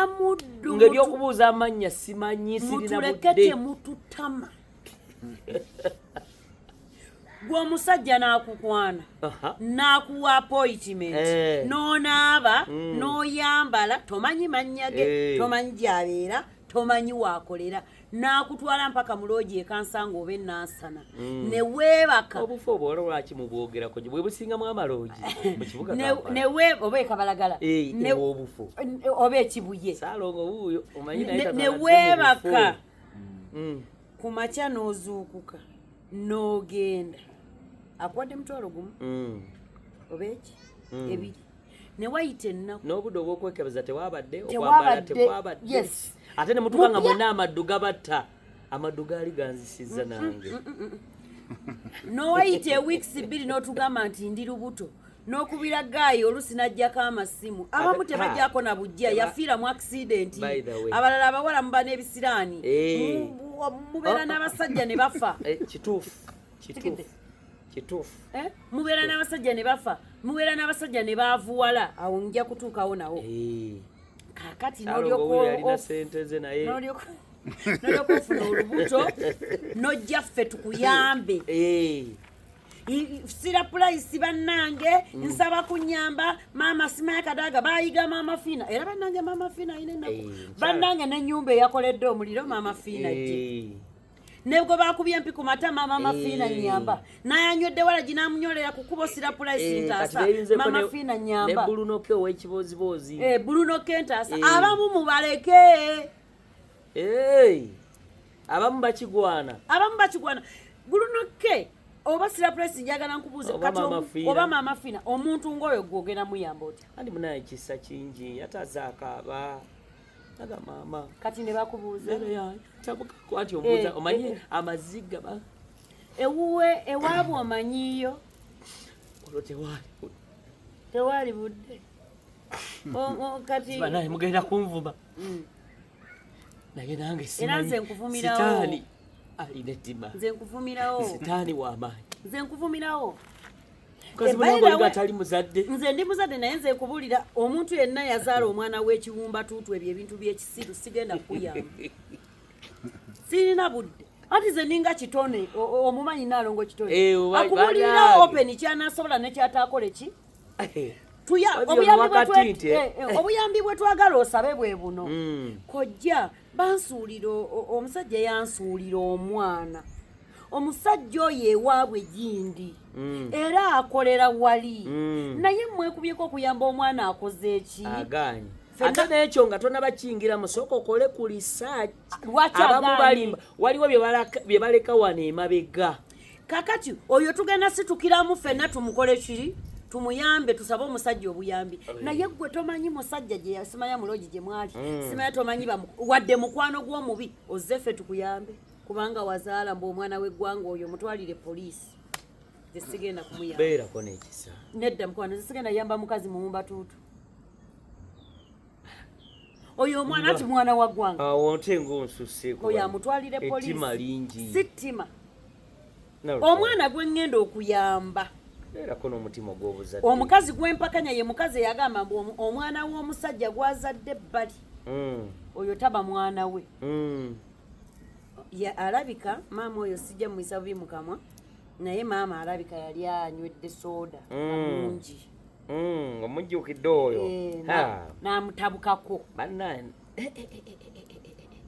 A: ng'ebyokubuuza amannya simanyi sirina budde
B: mutuleke temututama gwomusajja n'akukwana n'akuwa appointment n'onaaba n'oyambala tomanyi mannya ge tomanyi gy'abeera tomanyi waakolera n'akutwala mpaka mu loogi ekansanga oba ennansana ne weebaka
A: obufu obwo lwaki mubwogerako bwe busingamu amaloogi mu kibuga
B: oba ekabalagala
A: obufu
B: oba ekibuye
A: Saalongo wuuyo omanyi
B: ne weebaka ku makya n'ozuukuka n'ogenda akuwadde mutwalo gumu oba eki ebiri ne wayita ennaku
A: n'obudde obw'okwekebeza tewabadde okwambala tekwabadde ate ne mutuuka nga mwenna amaddu gabatta amaddu gaali ganzisizza nange
B: n'owayita ewiikisi bbiri n'otugamba nti ndi lubuto n'okubira gaayi oluusi n'ajjako amasimu abamu tebajjako na bujja yafiira mu accidenti abalala abawala muba n'ebisiraani mubeera n'abasajja ne bafa
A: kituufu
B: mubeera n'abasajja ne bafa mubeera n'abasajja ne baavuwala awo nja kutuukawo nawo kaakati n'olyokoofuna olubuto n'ojja ffe tukuyambe sirapulaisi bannange nsaba kunyamba maama simaye kadaaga baayiga maama fiina era bannange maama fiina ayina ennaku bannange n'ennyumba eyakoledde omuliro maama fiina gye nebwe baakubye empi ku matama maama fiina nyamba nayanywedde walagi n'amunyolera ku kkubo sirapulaisi ntaasa maama fiina nyamba
A: ne bulunoke ow'ekiboozibozi
B: bulunoke ntaasa abamu mubaleke
A: abamu bakigwana
B: bulunoke oba sirapulaisi njagala nkubuuze oba maama fiina omuntu ng'oyo gwogera muyamba otya
A: andi munaye kisa kingi yatazaakaaba naga maama
B: kati ne bakubuuza
A: kwati obuuza omanyi amaziga
B: ewuwe ewaabwe omanyiyo
A: olwo
B: tewaali budde kati
A: banaye mugenda kunvuma naye nange
B: era nze nkuvumirawo
A: sitaani alina ettima
B: nze nkuvumirawo
A: sitaani w'amaanyi
B: nze nkuvumirawo
A: atali muzadde
B: nze ndi muzadde naye nze kubuulira omuntu yenna yazaala omwana w'ekiwumbatuutu ebyo ebintu by'ekisiru sigenda kuyamba sirina budde ati ze ninga kitone omumanyi naalongo kitone akubuulira open kyanasobola nekyataakola ki obuyambi bwe twagala osabe bwe buno kojja bansuulira omusajja yansuulira omwana omusajja oyo ewaabwe gindi era akolera wali naye mwekubyeko okuyamba omwana akoze eki
A: aganye ate n'ekyo nga tonnabakingira musooka okole ku research abamu balimba waliwo bye baleka wano emabega
B: kakati oyo tugenda situkiramu ffenna tumukole kiri tumuyambe tusabe omusajja obuyambi naye gwe tomanyi musajja gye yasimanya mulogi gye mwali simanya tomanyi wadde mukwano gw'omubi ozze ffe tukuyambe kubanga wazaala mbu omwana w'eggwanga oyo mutwalire poliisi zesigenda kumuyamba
A: beerako n'ekisa
B: nedda mukwano zesigenda yamba mukazi mumumbatuutu oyo omwana ati mwana wa ggwanga
A: awo nte ng'onsuseeko
B: oyo amutwalire poliisi
A: ettima lingi
B: si ttima omwana gwe ŋŋenda okuyamba
A: beerako n'omutima ogw'obuzadde
B: omukazi gw'empakanya ye mukazi eyagamba mbu omwana w'omusajja gwazadde ebbali oyo taba mwana we alabika maama oyo sijja muyisa bubi mu kamwa naye maama alabika yali anywedde sooda mungi
A: omujjukidde oyo
B: n'amutabukako
A: banna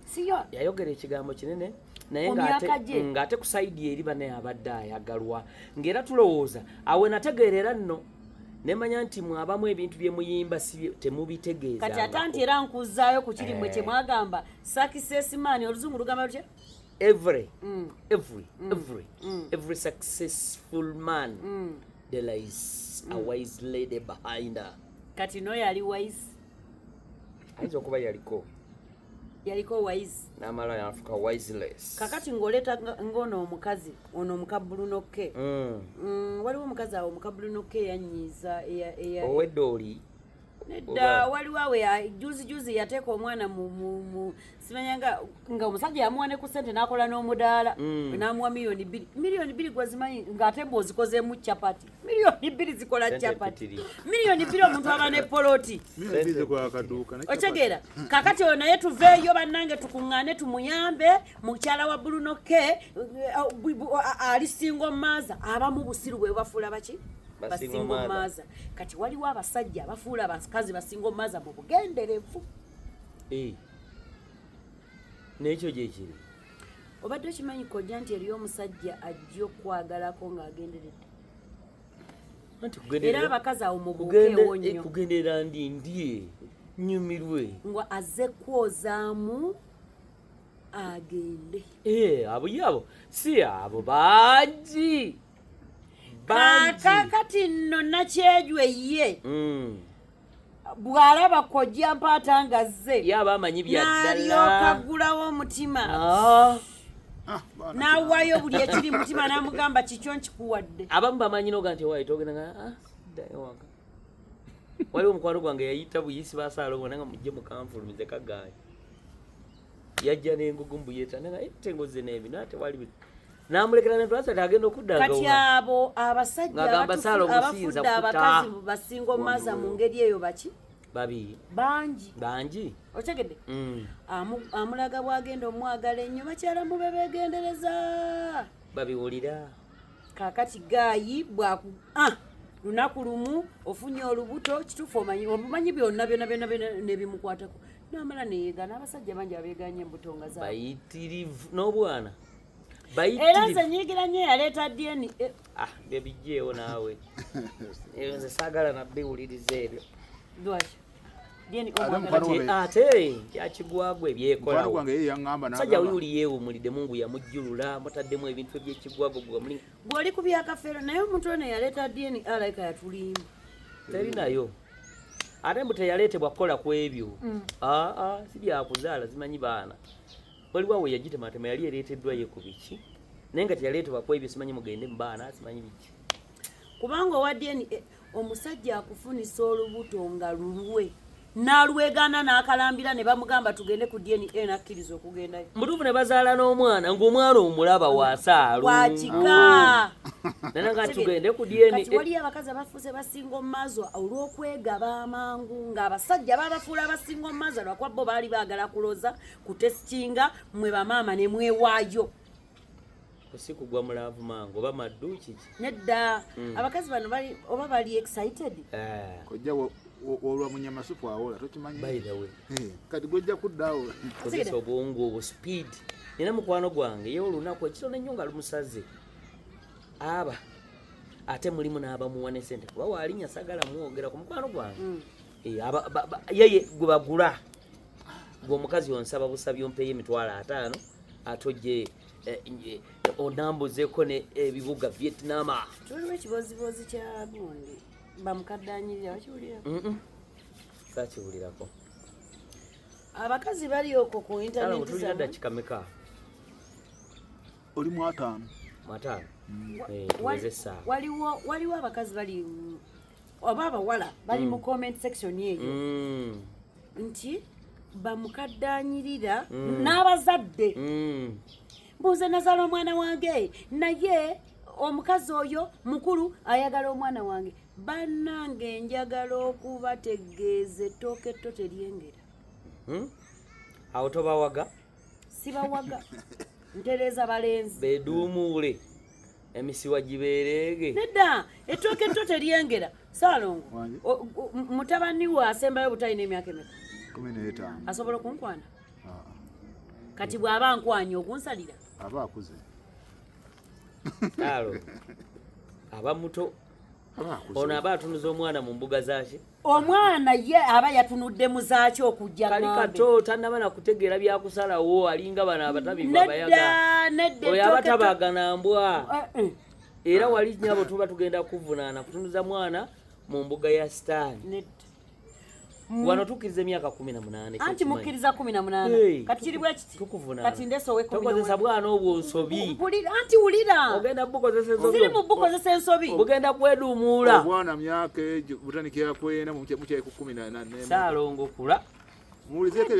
B: siyo
A: yayogera ekigambo kinene naye ng'ate ku saidi eri bane abadde ayagalwa ng'era tulowooza awe nategeerera nno nemanya nti mwabamu ebintu bye muyimba temubitegeeza
B: kati ate nti era nkuzzaayo ku kiri mwe kye mwagamba success man oluzungu lugamba lutya
A: every successful man there is a wise lady behind her
B: kati no yali wise
A: ayinza okuba yaliko
B: wise
A: n'amala yafuka wiseless
B: kakati ng'oleta ng'ono omukazi ono omukabulunokke waliwo omukazi awo omukabulunokke yanyiiza
A: oweddooli
B: nedda waliwo awe juzi yateeka omwana mu simanya nga omusajja yamuwa ne ku ssente n'akola n'omudaala n'amuwa miliyoni 2 miliyoni 2 gwezimanyi ng'ate bw'ozikozeemu capati miliyoni 2 zikola capati miliyoni 2 omuntu aba ne poloti otegeera kakati oyo naye tuveeyo bannange tukuŋŋaane tumuyambe mukyala wa bulunoke alisinga omaaza abamu busiru bwe bafuula baki basinga omaaza kati waliwo abasajja abafuula abakazi basinga omaaza mu bugenderevu
A: n'ekyo gyekiri
B: obadde okimanyi kojja nti eriyo omusajja ajja okwagalako ng'agenderedde era abakazi awo mu bukeewo nnyo
A: kugenderera ndindye nyumirwe
B: nga azze kwozaamu agende
A: abo si abo bangi
B: kakati nno nakyejwe ye bw'alaba kojja mpaata nga zze
A: yaba amanyi byaddala
B: n'alyoka aggulawo omutima n'awaayo buli ekiri mutima n'amugamba kikyo nkikuwadde
A: abamu bamanyi noga nti owaayi togenda nga ddayo waka waliwo omukwano gwange yayita buyisi basaala obona nga mujje mukanfulumize kagaaya yajja n'engugu mbuyeta nga tengoze n'ebino ate wali namulekera netwasate agenda okudda
B: kati abo abasajja abafudde abakazi basinga omaaza mu ngeri eyo baki
A: babiri
B: bangi otegedde amulaga bwagenda omwagala ennyo bakyala mube begendereza
A: babiwulira
B: kakati gaayi bwaku lunaku lumu ofunye olubuto kituufu omanyi byonna nebimukwatako namala neyeega n'abasajja bangi abeeganye embuto nga zaabwe
A: bayitirivu n'obwana
B: era nze nyigira nnyo yaleeta DNA
A: bebijjeewo naawe nze saagala nabbiwuliriza ebyo
B: lwaki
A: ate kyakigwagwa ebyekolawo
C: sajja
A: wiyuli yeewumulidde mungu yamujjulula mutaddemu ebintu ebyekigwagwa
B: bw'oli ku byakafeero naye omuntu ono yaleeta DNA alayika yatulimba
A: teri nayo ate mbu teyaleetebwa kukola ku ebyo si byakuzaala zimanyi baana waliwo awo yagitematema yali ereeteddwa ye ku biki naye nga teyaleetebwa ku ebyo simanyi mugende mu baana simanyi biki
B: kubanga owa DNA omusajja akufunisa olubuto nga lulwe n'alwegaana n'akalambira ne bamugamba tugende ku DNA nakkiriza okugendayo
A: mutuufu ne bazaala n'omwana ng'omwana omulaba waasaalu
B: wakika
A: nana nga tugende ku DNA
B: kati waliyo abakazi abafuuse basinga omumaazo olw'okwegaba amangu ng'abasajja babafuula abasinga omumaazo lwakuba bo baali baagala kuloza kutesitinga mwe bamaama ne mwewaayo
A: si kugwa mulaavu mangu oba maddu kiki
B: nedda abakazi bano oba bali excited
C: kojja olwa munyamasupu awola tokimanyi
A: by the way
C: kati gwojja kuddaawo
A: kozesa obwongu obwo speed nina mukwano gwange ye olunaku ekitono ennyo nga lumusaze ate mulimu n'abamuwa ne ssente kuba waalinya sagala muwogera ku mukwano gwange yeye gwe bagula gweomukazi onsaba busabi ompeeyo $50 atojje onambuzeeko ne ebibuga Vietnam
B: tuliwo ekibozibozi kya gundi bamukaddanyirira wakiwulira
A: sakiwulirako
B: abakazi bali okwo ku internet
A: tulina dakika meka
C: oli mu 5
A: tuweze essaawa
B: waliwo abakazi bali oba abawala bali mu comment section eyo nti bamukaddanyirira n'abazadde mbuze nazaala omwana wange naye omukazi oyo mukulu ayagala omwana wange bannange njagala okubategeeza ettooke etto teryengera
A: awo tobawaga
B: sibawaga ntereeza balenzi
A: beduumuule emisiwa gibeerege
B: nedda ettooke etto teryengera Saalongo mutabani we asembayo butalina emyaka emeka
C: 15
B: asobola okunkwana kati bw'aba nkwanya ogunsalira
C: aba akuze
A: alo aba muto ono aba atunuza omwana mu mbuga zaki
B: omwana ye aba yatunudde mu zaaki okujja
A: kali kato tannaba nakutegeera byakusalawo alinga bano abatabiva abayaga oyo aba tabaagana mbwa era wali nyabo tuba tugenda kuvunaana kutunuza mwana mu mbuga ya sitaani wano tukkiriza emyaka 18
B: anti mukkiriza 18 kati kiri bwe kiti kati ndesowe
A: tokozesa bwana obwo nsobi
B: anti wulira
A: ogenda bukozesa ensobi
B: ziri mu bukozesa ensobi
A: bugenda kweduumuula
C: obwana myaka butandikira kwena mu mukyai ku 18
A: Saalongo kula
C: muulizeko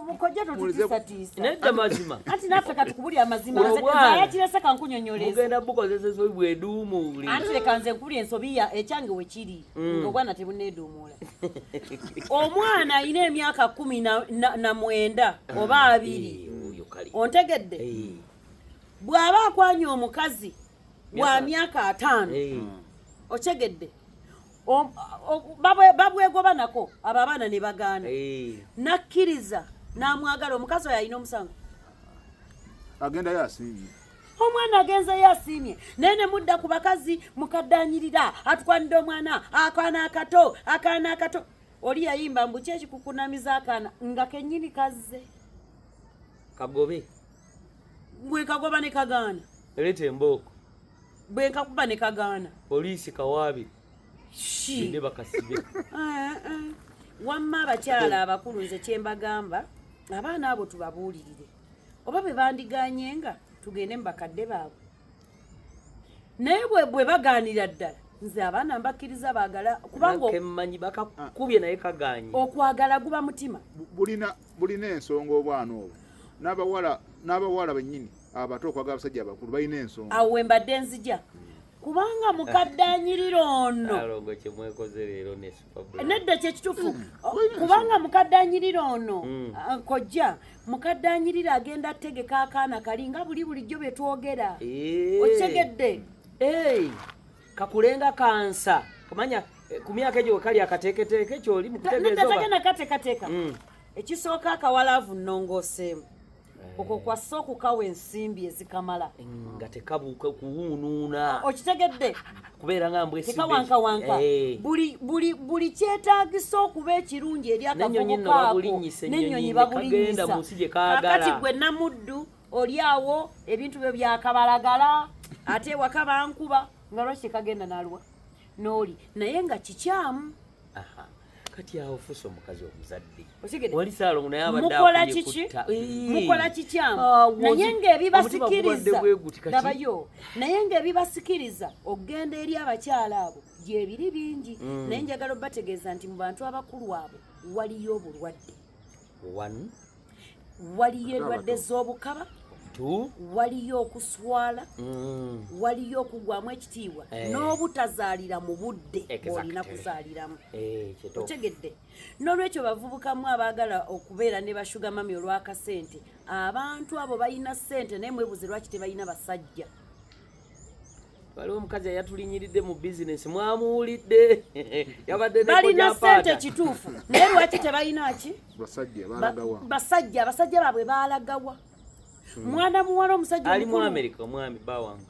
B: mukojja totutisatiisa
A: nedda mazima
B: anti naffe katukubuli amazima ayakirese kankunyonyoleza
A: mugenda bukozesa ensobi bweduumuuli
B: anti leka nze nkubuli ensobi ekyange wekiri ng'obwana tebuneeduumuula omwana alina emyaka 19 oba 2 ontegedde bw'aba akwanya omukazi wa myaka 5 otegedde babwegoba nako abo abaana ne bagaana nakkiriza n'amwagala omukazi oyo alina omusango
C: agendayo asiimye
B: omwana agenzeyo asiimye naye ne mudda ku bakazi mukaddanyirira atukwanidde omwana akaana akato oli yayimba mbu kyekikukunamiza akaana nga kennyini kazze
A: kagobe
B: bwe kagoba ne kagaana
A: leeta embooko
B: bwe nkakuba ne kagaana
A: poliisi kawaabi ne bakasibe
B: wamma abakyala abakulu nze kyembagamba abaana abo tubabuulirire oba bwe bandiganyenga tugende mu bakadde baabwe naye bwe bagaanira ddala nze abaana mbakkiriza baagala kubanga
A: kemmanyi bakakubye naye kaganye
B: okwagala guba mutima
C: bulina ensonga obwana obwo n'abawala bennyini abato okwagala abasajja abakulu balina ensonga
B: awo we mbadde nzija kubanga mukaddanyirira ono
A: Saalongo kyemwekoze leero ne
B: nedda kyekitufu kubanga mukaddanyirira ono kojja mukaddanyirira agenda ategeka akaana kali nga bulijjo bye twogera okitegedde
A: kakulenga kansa kamanya ku myaka egyo wekali akateeketeeke kyoli
B: mukutegeeza kateekateeka ekisooka akawalaavu nnongooseemu okwo kwassa okukawa ensimbi ezikamala
A: nga tekabuuka kuwuunuuna
B: okitegedde
A: kubeera nga
B: mbwetekawankawanka buli kyetaagisa okuba ekirungi eri akavubukaako n'ennyonyi babulinyisa kakati gwe namuddu oli awo ebintu byo byakabalagala ate ewaka bankuba nga lwaki kagenda nalwa n'oli naye nga kikyamu
A: kati awo fusa omukazi omuzadde
B: wali
A: Saalongo naye
B: mukola kikyamu naye ng'ebibasikiriza dabayo naye ng'ebibasikiriza okugenda eri abakyala abo gyebiri bingi naye njagala obategeeza nti mu bantu abakulu abo waliyo obulwadde waliyo endwadde z'obukaba waliyo okuswala waliyo okugwamu ekitiibwa n'obutazaalira mu budde olina kuzaaliramu otegedde n'olwekyo bavubukamu abaagala okubeera ne bashuga mami olw'akasente abantu abo balina ssente naye mwebuze lwaki tebalina basajja
A: waliwo omukazi eyatulinyiridde mu bizinesi mwamuwulidde yabadde
B: balina ssente kituufu naye lwaki tebalina ki basajja baabwe baalagawa mwana muwala omusajja
A: ali mu America omwami bawanga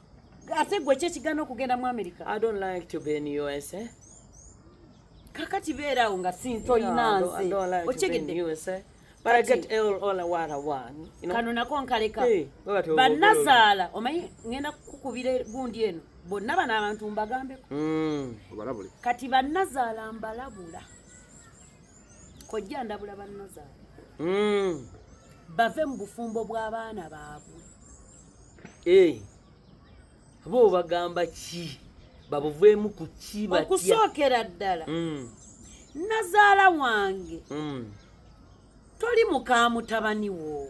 B: ate gwe kyekigana okugenda mu America.
A: I don't like to be in USA.
B: Kakati beerawo nga tolina nze
A: okigedde. But I get all what I want. You know?
B: Kano nako nkaleka. Bannazaala omanyi ngenda kukubira gundi eno bonna bano abantu mbagambeko. Kati bannazaala mbalabula. Kojja ndabula bannazaala. Bave mu bufumbo bw'abaana baabwe.
A: Bo bagamba ki? Babuveemu ku ki batya?
B: Okusookera ddala. Nazaala wange. Toli muka mutabani wo.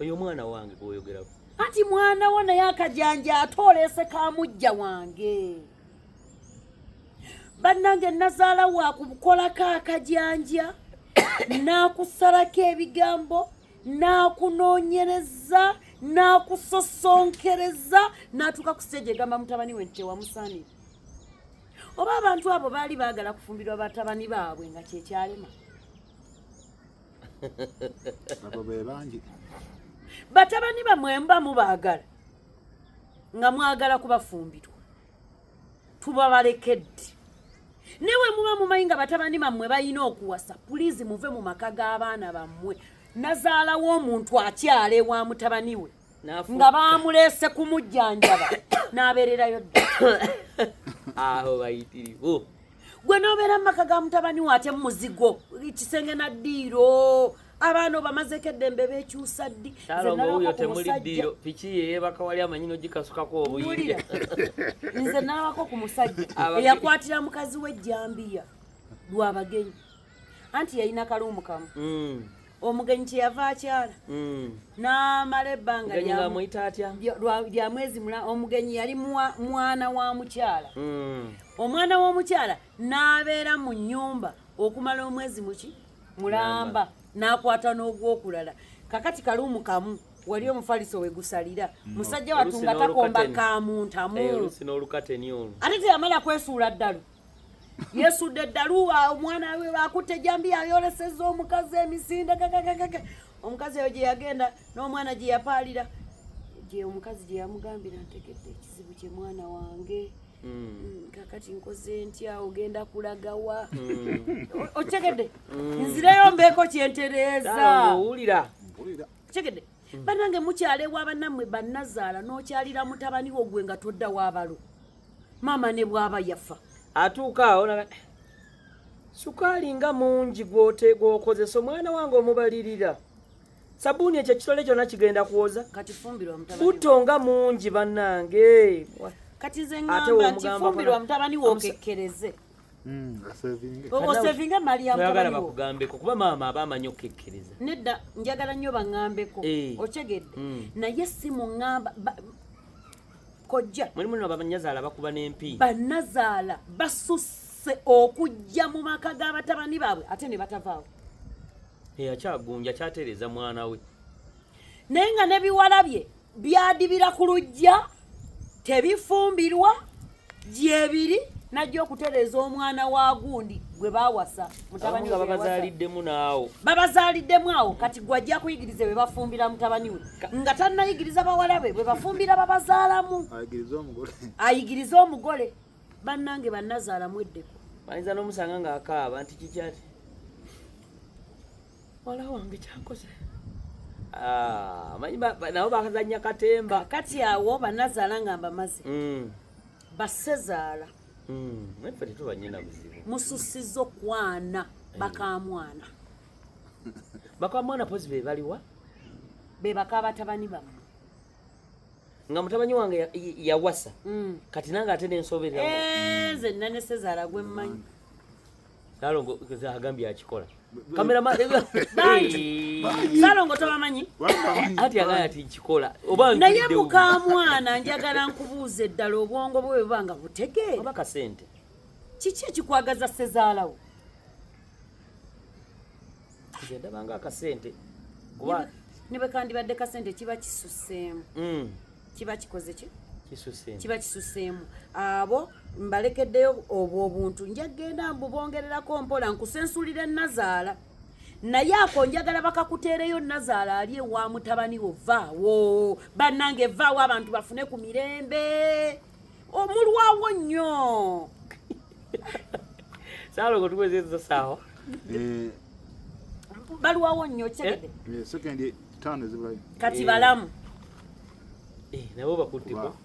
A: Oyo mwana wange gwoyogerako.
B: Ati mwana wo naye akajanja atoolese kamujja wange. Bannange nazaala waakukolako akajanja n'akusalako ebigambo n'akunoonyereza n'akusosonkereza n'atuuka ku stage egamba mutabani we nti tewamusaanira. Oba abantu abo baali baagala kufumbirwa batabani baabwe nga kyekyalema.
C: Abo be bangi.
B: Batabani bamwe mba mubaagala nga mwagala kubafumbirwa. Tubabalekedde. Newe muba mumanyi nga batabani bammwe balina okuwasa, pulizi muve mu maka g'abaana bammwe. Nazaalawo omuntu akyala ewa mutabani we nga baamuleese kumujjanjaba n'abeererayo dda.
A: Aho bayitirivu.
B: Gwe n'obeera mu maka ga mutabani we ate muzigo kisenge na ddiiro abaana bamazeko eddembe beekyusa ddi.
A: Uyo temuli ddiiro piki yeebaka wali amanyino gikasukako obuyinja.
B: Nze nalabako ku musajja eyakwatira mukazi w'ejjambiya lw'abagenyi anti yalina kaluumu kamu. Omugenyi kyeyava akyala n'amala ebbanga lya mwezi omugenyi yali mwana wa mukyala. Omwana w'omukyala n'abeera mu nnyumba okumala omwezi mulamba n'akwata n'ogwokulala. Kakati kaluumu kamu wali omufaliso we gusalira musajja watunga takomba kamuntamu ate teyamala kwesuula ddalu. Yeesudde eddalu omwana we bakutte jambiya ayolesezza omukazi emisinde omukazi eyo gye yagenda n'omwana gye yapaalira omukazi gye yamugambira ntegedde ekizibu kye mwana wange kakati nkoze ntya ogenda kulagawa otegedde nzireyo mbeeko kyentereeza tegedde. Bannange mukyala ewa bannammwe bannazaala n'okyalira mutabani wo gwe nga todda waabalo maama ne bw'aba yafa.
A: Atuuka awo sukaali nga mungi gw'okozesa omwana wange omubalirira. Sabuuni ekyo kitole kyonna kigenda kuwoza.
B: Kati fumbirwa mutabani.
A: Butto nga mungi bannange.
B: Kati ze ngamba nti fumbirwa mutabani wo okekkereze. Osevinga mali ya mutabani wo.
A: Oyagala bakugambeko kuba maama aba amanyi okekkereza.
B: Nedda njagala nnyo bangambeko. Okyegedde. Naye si muŋŋamba kojja
A: mulimu no bannazaala bakuba n'empi.
B: Bannazaala basusse okujja mu maka g'abatabani baabwe ate ne batavaawo.
A: Akyagunja kyatereeza mwana we.
B: Naye nga n'ebiwala bye byadibira ku lujja tebifumbirwa gyebiri najja okutereeza omwana wa gundi gwe baawasa mutabani we
A: babazaaliddemu naawo.
B: Babazaaliddemu awo kati gwe ajja kuyigiriza bwe bafumbira mutabani we nga tannayigiriza bawala be bwe bafumbira babazaalamu. Ayigiriza omugole. Bannange bannazaala mweddeko.
A: Bayinza n'omusanga ng'akaaba nti kikyati wala wange kyankoze. Manyi nabo bakazannya katemba.
B: Kati awo bannazaala nga mbamaze. Bassezaala.
A: Mwefe tetubanyina buzibu.
B: Mususizo kwana bakamwana.
A: Bakamwana pozi be baliwa?
B: Be bakabatabani bammwe.
A: Nga mutabani wange yawasa. Kati nange ate n'ensoberera.
B: Nze nane Sezaala gwe mmanyi.
A: Salongo agambye akikola. Kamera
B: Salongo tobamanyi?
A: Ati agambye ati nkikola.
B: Naye mukamwana njagala nkubuuza eddala obwongo bwe bwanga butegeera.
A: Oba kasente.
B: Kiki ekikwagaza Sezaalawo?
A: Kigenda banga akasente.
B: Ne bwe kandibadde kasente kiba kisusseemu. Kiba kikoze ki?
A: Kisusseemu.
B: Kiba kisusseemu. Abo mbalekeddeyo obwo obuntu njagenda mbubongererako mpola nkusensulira Nazaala naye ako njagala bakakuteereyo Nazaala ali ewa mutabani wo vaawo bannange vaawo abantu bafune ku mirembe omulwawo nnyo
A: Saalongo tuwezezo sawa
B: balwawo nnyo kyegede
C: sekendi 5 zibulayo
B: kati balamu
A: nabo bakutteko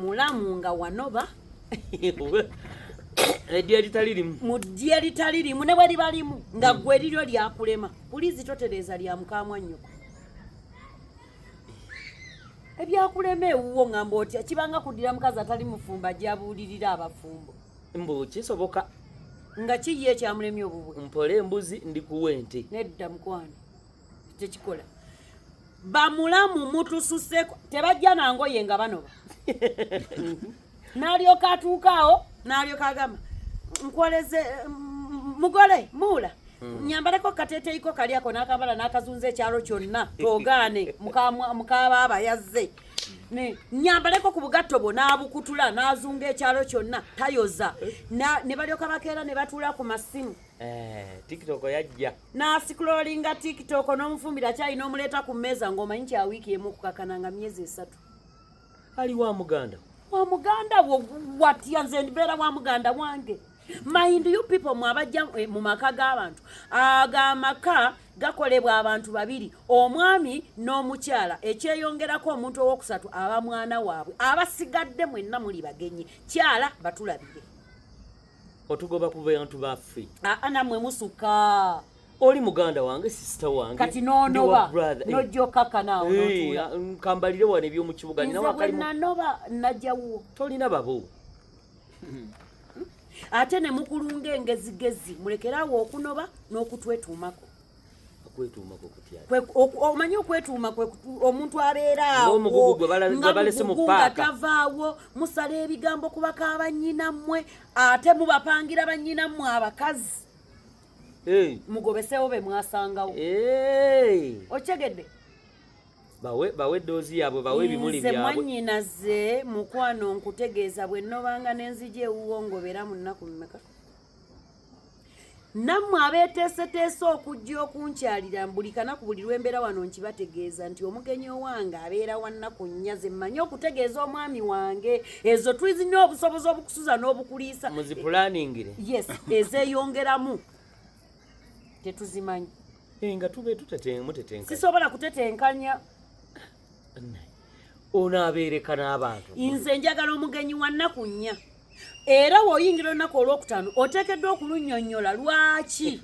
B: mulamu nga wanoba
A: eddiya litalirimu
B: mu ddya litalirimu ne bwe libalimu nga ggwe eriryo lyakulema pulizi totereeza lya mukamwa nnyoko ebyakulema ewuwo ngamba otya kibanga kuddira mukazi atali mufumba gyabuulirira abafumbo
A: mbu kisoboka
B: nga kiye ekyamulemye obubwe
A: mpole embuzi ndikuwa ente
B: nedda mukwano tekikola bamulamu mutususeko tebajja nangoye nga banoba n'alyoka atuukaawo n'alyoka agamba nkwoleze mugole muula nyambaleko kateeteeyiko kalyako n'akambala n'akazunza ekyalo kyonna toogaane mukabaaba yazze nyambaleko ku bugatto bwo n'abukutula n'azunga ekyalo kyonna tayoza ne balyoka bakeera ne batuula ku masimu
A: TikTok yajja
B: n'asikololinga TikTok n'omufumbira kyalina omuleeta ku mmeeza ng'omanyi kya wiiki emu okukakana nga myezi 3
A: ali wa muganda
B: wo watya nze ndibeera wa muganda wange mind you people mwabajja mu maka g'abantu agamaka gakolebwa abantu babiri omwami n'omukyala ekyeyongerako omuntu owokusatu aba mwana waabwe abasigadde mwenna muli bagenyi kyala batulabire
A: otugoba ku bantu baffe
B: namwe musuka
A: oli muganda wange sisita wange
B: kati nonoba nojjokaka naawo
A: nkambalire wana ebyomukibuga
B: nanoba najjawo
A: tolina babo
B: ate ne mukulunga engezigezi mulekerawo okunoba n'okutwetuumako omanyi okwetuuma omuntu abeeraawo nga tavaawo musala ebigambo ku baka bannyinammwe ate mubapangira bannyinammwe abakazi mugobesewo be mwasangawo okyegedde
A: bawe eddoozi yaabwe bawe ebimuli byabwe
B: mwannyinaze mukwano nkutegeeza bwe nnobanga n'enzija ewuwo ngobera mu nnaku mmeka nammwe abeeteeseteese okujja okunkyalira buli kanaku buli lwembeera wano nkibategeeza nti omugenyi owange abeera wa nnaku nnya ze mmanyi okutegeeza omwami wange ezo tulizina obusobozi obukusuza n'obukuliisa
A: muzipulanningire
B: yes ezeeyongeramu tetuzimanyi
A: nga tube tutetenkanya
B: sisobola kutetenkanya
A: ono abeereka n'abantu
B: nze njagala omugenyi wa nnaku nnya era bw'oyingira olunaku olwokutaano oteekeddwa okulunnyonnyola lwaki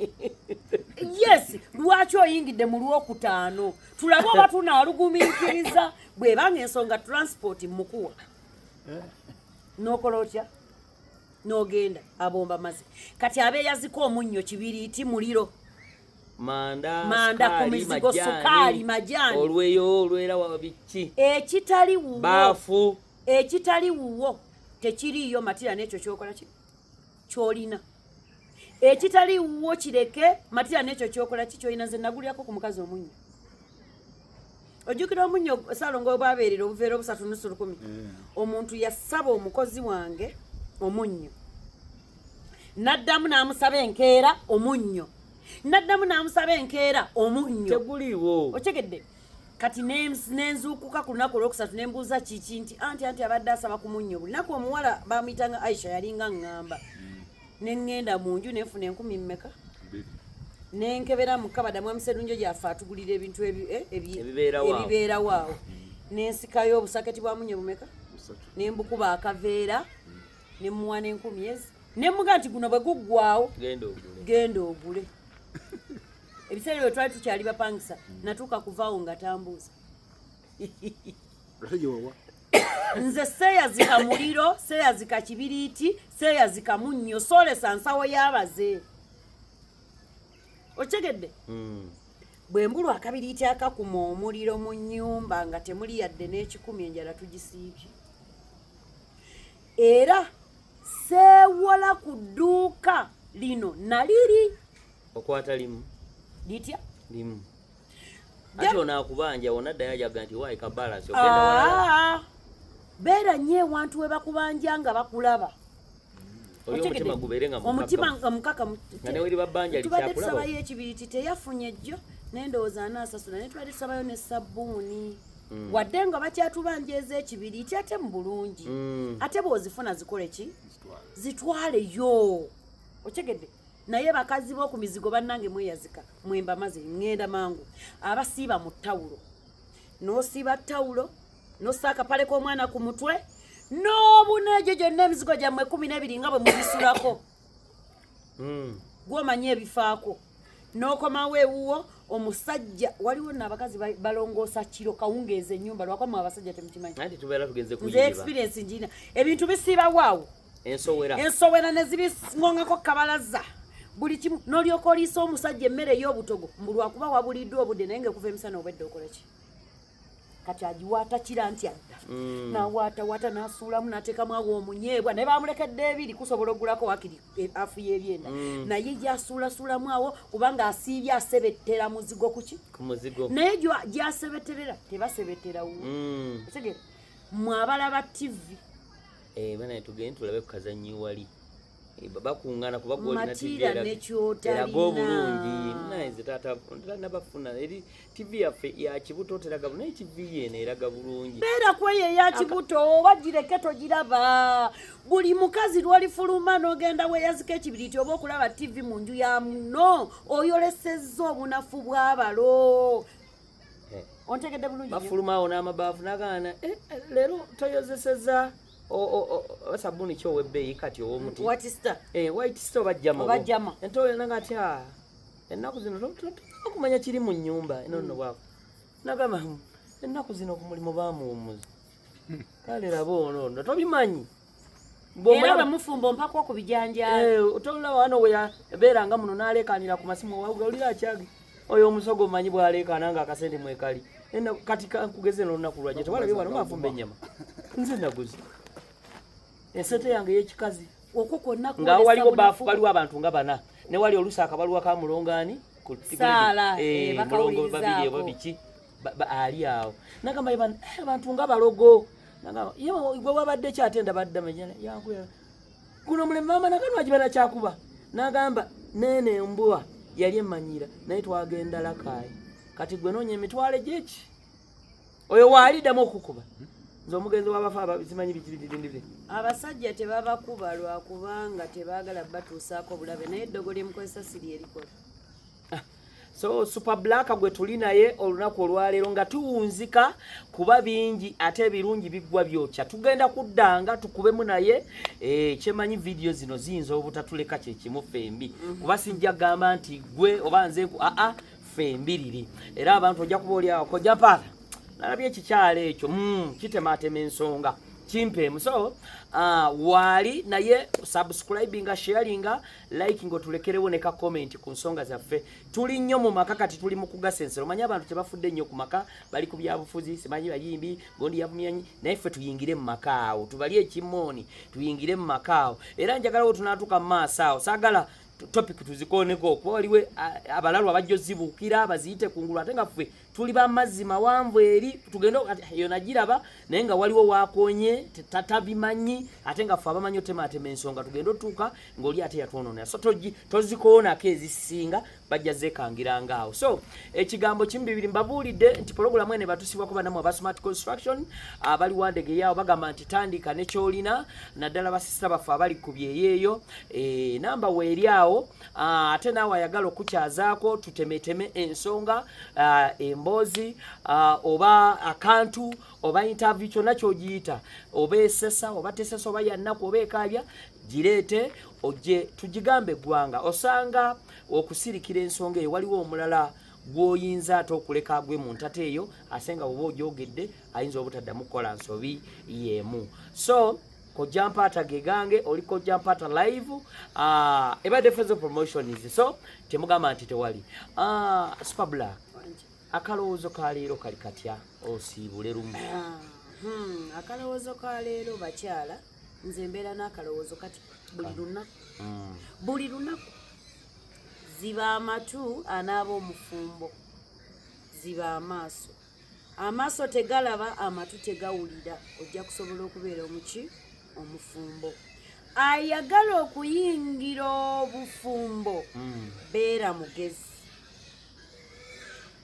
B: yes lwaki oyingidde mu lwokutaano tulabe oba tunaalugumiikiriza bw'ebanga ensonga transport mukuwa n'okola otya n'ogenda abomba maze kati abeeyaziko omunnyo kibiriiti muliro
A: manda
B: ku mizigo sukaali majaani
A: olweyo olwera wabiki
B: ekitali wuwo
A: baafu
B: ekitali wuwo tekiriiyo matira n'ekyo kyokola ki kyolina ekitali wuwo kireke matira n'ekyo kyokola ki kyolina nze nagulyako ku mukazi omunnyo ojjukira omunnyo Saalongo obwabeerera obuveera 3.10 omuntu yasaba omukozi wange omunnyo n'addamu n'amusaba enkeera omunnyo n'addamu n'amusaba enkeera omunnyo
A: teguliiwo
B: okyegedde kati nenzuukuka ku lunaku olwokusatu nembuuza kiki nti anti abadde asaba ku munnyo buli naku omuwala bamuyitanga Aisha yalinga ŋŋamba neŋŋenda mu nju nenfuna 10 mmeka nenkebera mu kabada mwamuserunjo gyaffe atugulira ebintu ebibeerawo awo nensikayo obusaketi bwa munnyo bumeka nembukuba akaveera nemuwa n'10 ezi nemuga nti guno bwe guggwawo genda ogule ebiseera bwe twali tukyali bapangisa natuuka kuvaawo nga tambuuza nze seeyazika muliro seeyazika kibiriiti seeyazika munnyo soolesa nsawo y'abaze okyegedde bwe mbulwa akabiriiti akakuma omuliro mu nnyumba nga temuli yadde n'ekikumi enjala tugisiibye era seewola ku dduuka lino naliri
A: okwata limu
B: litya
A: limu ate onaakubanja onaddayo ajaga nti wayi kabalasi
B: beera nnyo ewantu we bakubanja nga bakulaba
A: omutima guberenga
B: omutima mukaka
A: ngane wali babanja lichakulabo
B: tubaye ekibiriti teyafunye jjo nendowooza anaasasula ne twali tusabayo ne sabbuuni wadde nga bakyatubanjeeza ekibiriti ate mu bulungi ate bw'ozifuna zikole ki zitwaleyo otegedde naye bakazi b'oku mizigo bannange mweyazika mwemba maze ngenda mangu abasiiba mu ttawulo n'osiiba ttawulo n'ossa akapale k'omwana ku mutwe n'obuneejo gyonna emizigo gyammwe 12 nga bwe mubisulako gw'omanye ebifaako n'okomawo ewuwo omusajja waliwo n'abakazi balongoosa kiro kawungeeza ennyumba lwakoma abasajja temukimanyi
A: anti tubeera tugenze
B: nze experience njina ebintu bisiibawaawo ensowera ne zibingongako kabalaza buli kimu n'olyoka oliisa omusajja emmere ey'obutogo mbulwakuba wabuliddwa obudde naye ngekuva emisana obwedde okola ki kati agiwaata kira nti adda nawaatawaata n'asuulamu n'ateekamu awo omunyeebwa naye bamulekedde ebiri kusobola oggulako wakiri afu y'ebyenda naye gyasuulasuulamu awo kubanga asiibye asebettera muzigo kuki naye gyasebetterera tebasebeterawo otegere mwe abalaba tivi
A: banaye tugende tulabe ku kazannyi wali bakuŋŋaana kuba
B: matira nekyotalina
A: obulungi naye taata nabafuna eri tivi yaffe ya kibuto teraga naye tivi yeno eraga bulungi beera
B: kweyo eya kibuto oba gireke togiraba buli mukazi lwolifuluma n'ogenda weyazika ekibiriti oba okulaba tivi mu nju ya muno oyolesezza obunafu bw'abalo ontegedde bulungi
A: bafulumaawo n'amabaafu nagaana leero toyozeseza sabuni kyo webbeeyi kati ow'omuti white star obajjama entoyonanga atya ennaku zino okumanya kiri mu nnyumba enono bwako nagamba ennaku zino ku mulimu bamuwumuza kale raba ono tobimanyi
B: era bamufumba mpaka okubijanjala
A: tolaba wano weyabeeranga muno n'aleekaanira ku masimu wawulira akyagi oyo omusogo omanyi bw'aleekaana nga akasente mwekali kati nkugeze n'olunaku lwajje tewalabye wano mwafumba ennyama nze naguzi esete yange y'ekikazi
B: okwo kwonna
A: nga waliwo baafu waliwo abantu nga bana ne wali olusaaka baluwa ka mulongaani mulongo babiri ebo biki ali awo nagamba abantu nga balogo nagamba gwe wabadde kyatenda badda manyana yankuya guno muleme mama nakano akibana kyakuba nagamba nene embwa yali emanyira naye twagenda lakaayi kati gwe noonya emitwale gyeki oyo waaliddamu okukuba nze omugenzi w'abafa simanyi bikirindindire
B: abasajja tebabakuba lwakubanga tebaagala batuusaako bulabe naye eddogo lyemukozesa siri erikola
A: so super black gwe tuli naye olunaku olwaleero nga tuwunzika kuba bingi ate ebirungi biggwa byokya tugenda kuddanga tukubemu naye kyemanyi vidiyo zino ziyinza obutatuleka kyekimu fembi kuba sijja kugamba nti gwe oba nzeku fembiriri era abantu ojja kuba oli awo kojja mpaala nalabye ekikyalo ekyo kitematema ensonga kimpeemu so waali naye subscribinga sharinga liking otulekerewo ne ka comment ku nsonga zaffe tuli nnyo mu maka kati tuli mu kugasensera omanyi abantu tebafudde nnyo ku maka bali ku byabufuzi simanyi bayimbi gondi yavumyanyi naye ffe tuyingire mu maka awo tubali ekimooni tuyingire mu maka awo era njagalawo tunaatuka mu maaso awo saagala topic tuzikoneko okuba waliwe abalalwa bajjo zibuukira baziyite kungulu ate nga ffe tuli bamazzi mawanvu eri tugenda yo nagiraba naye nga waliwo wakonye tatabimanyi ate nga ffe abamanyi otematema ensonga tugenda otuuka ng'oli ate yatwononera so tozikoonako ezisinga bajja zeekangiranga awo so ekigambo kimu bibiri mbabuulidde nti pologulamu ene batusibwako banamu aba smart construction abali wandege yawo bagamba nti tandika nekyolina naddala basisita baffe abali ku byeyeeyo namba weeri awo ate naawe ayagala okukyazaako tutemeteme ensonga emboozi oba akantu oba interview kyonna kyogiyita oba esesa oba tesesa oba yannaku oba ekaabya gireete ojje tugigambe eggwanga osanga okusirikira ensonga eyo waliwo omulala gwoyinza ate okuleka gwe mu ntata eyo ate nga oba ogyogedde ayinza obutaddamu kukola nsobi yeemu so kojja mpaata gegange oli kojja mpaata live ebadde fezo promotions so temugamba nti tewali super black akalowoozo ka leero kali katya osiibule lumu
B: akalowoozo ka leero bakyala nze mbeera n'akalowoozo kati buli lunaku ziba amatu anaaba omufumbo ziba amaaso tegalaba amatu tegawulira ojja kusobola okubeera omufumbo ayagala okuyingira obufumbo beera mugezi.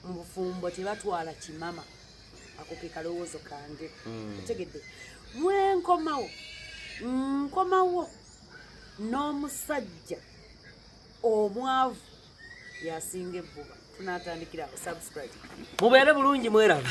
B: Mu bufumbo tebatwala kimama. Ako ke kalowoozo kange. Otegedde mwenkomawo nkomawo n'omusajja omwavu yasinga ebbuba. Tunaatandikira subscribe.
A: Mubeere bulungi mweraba.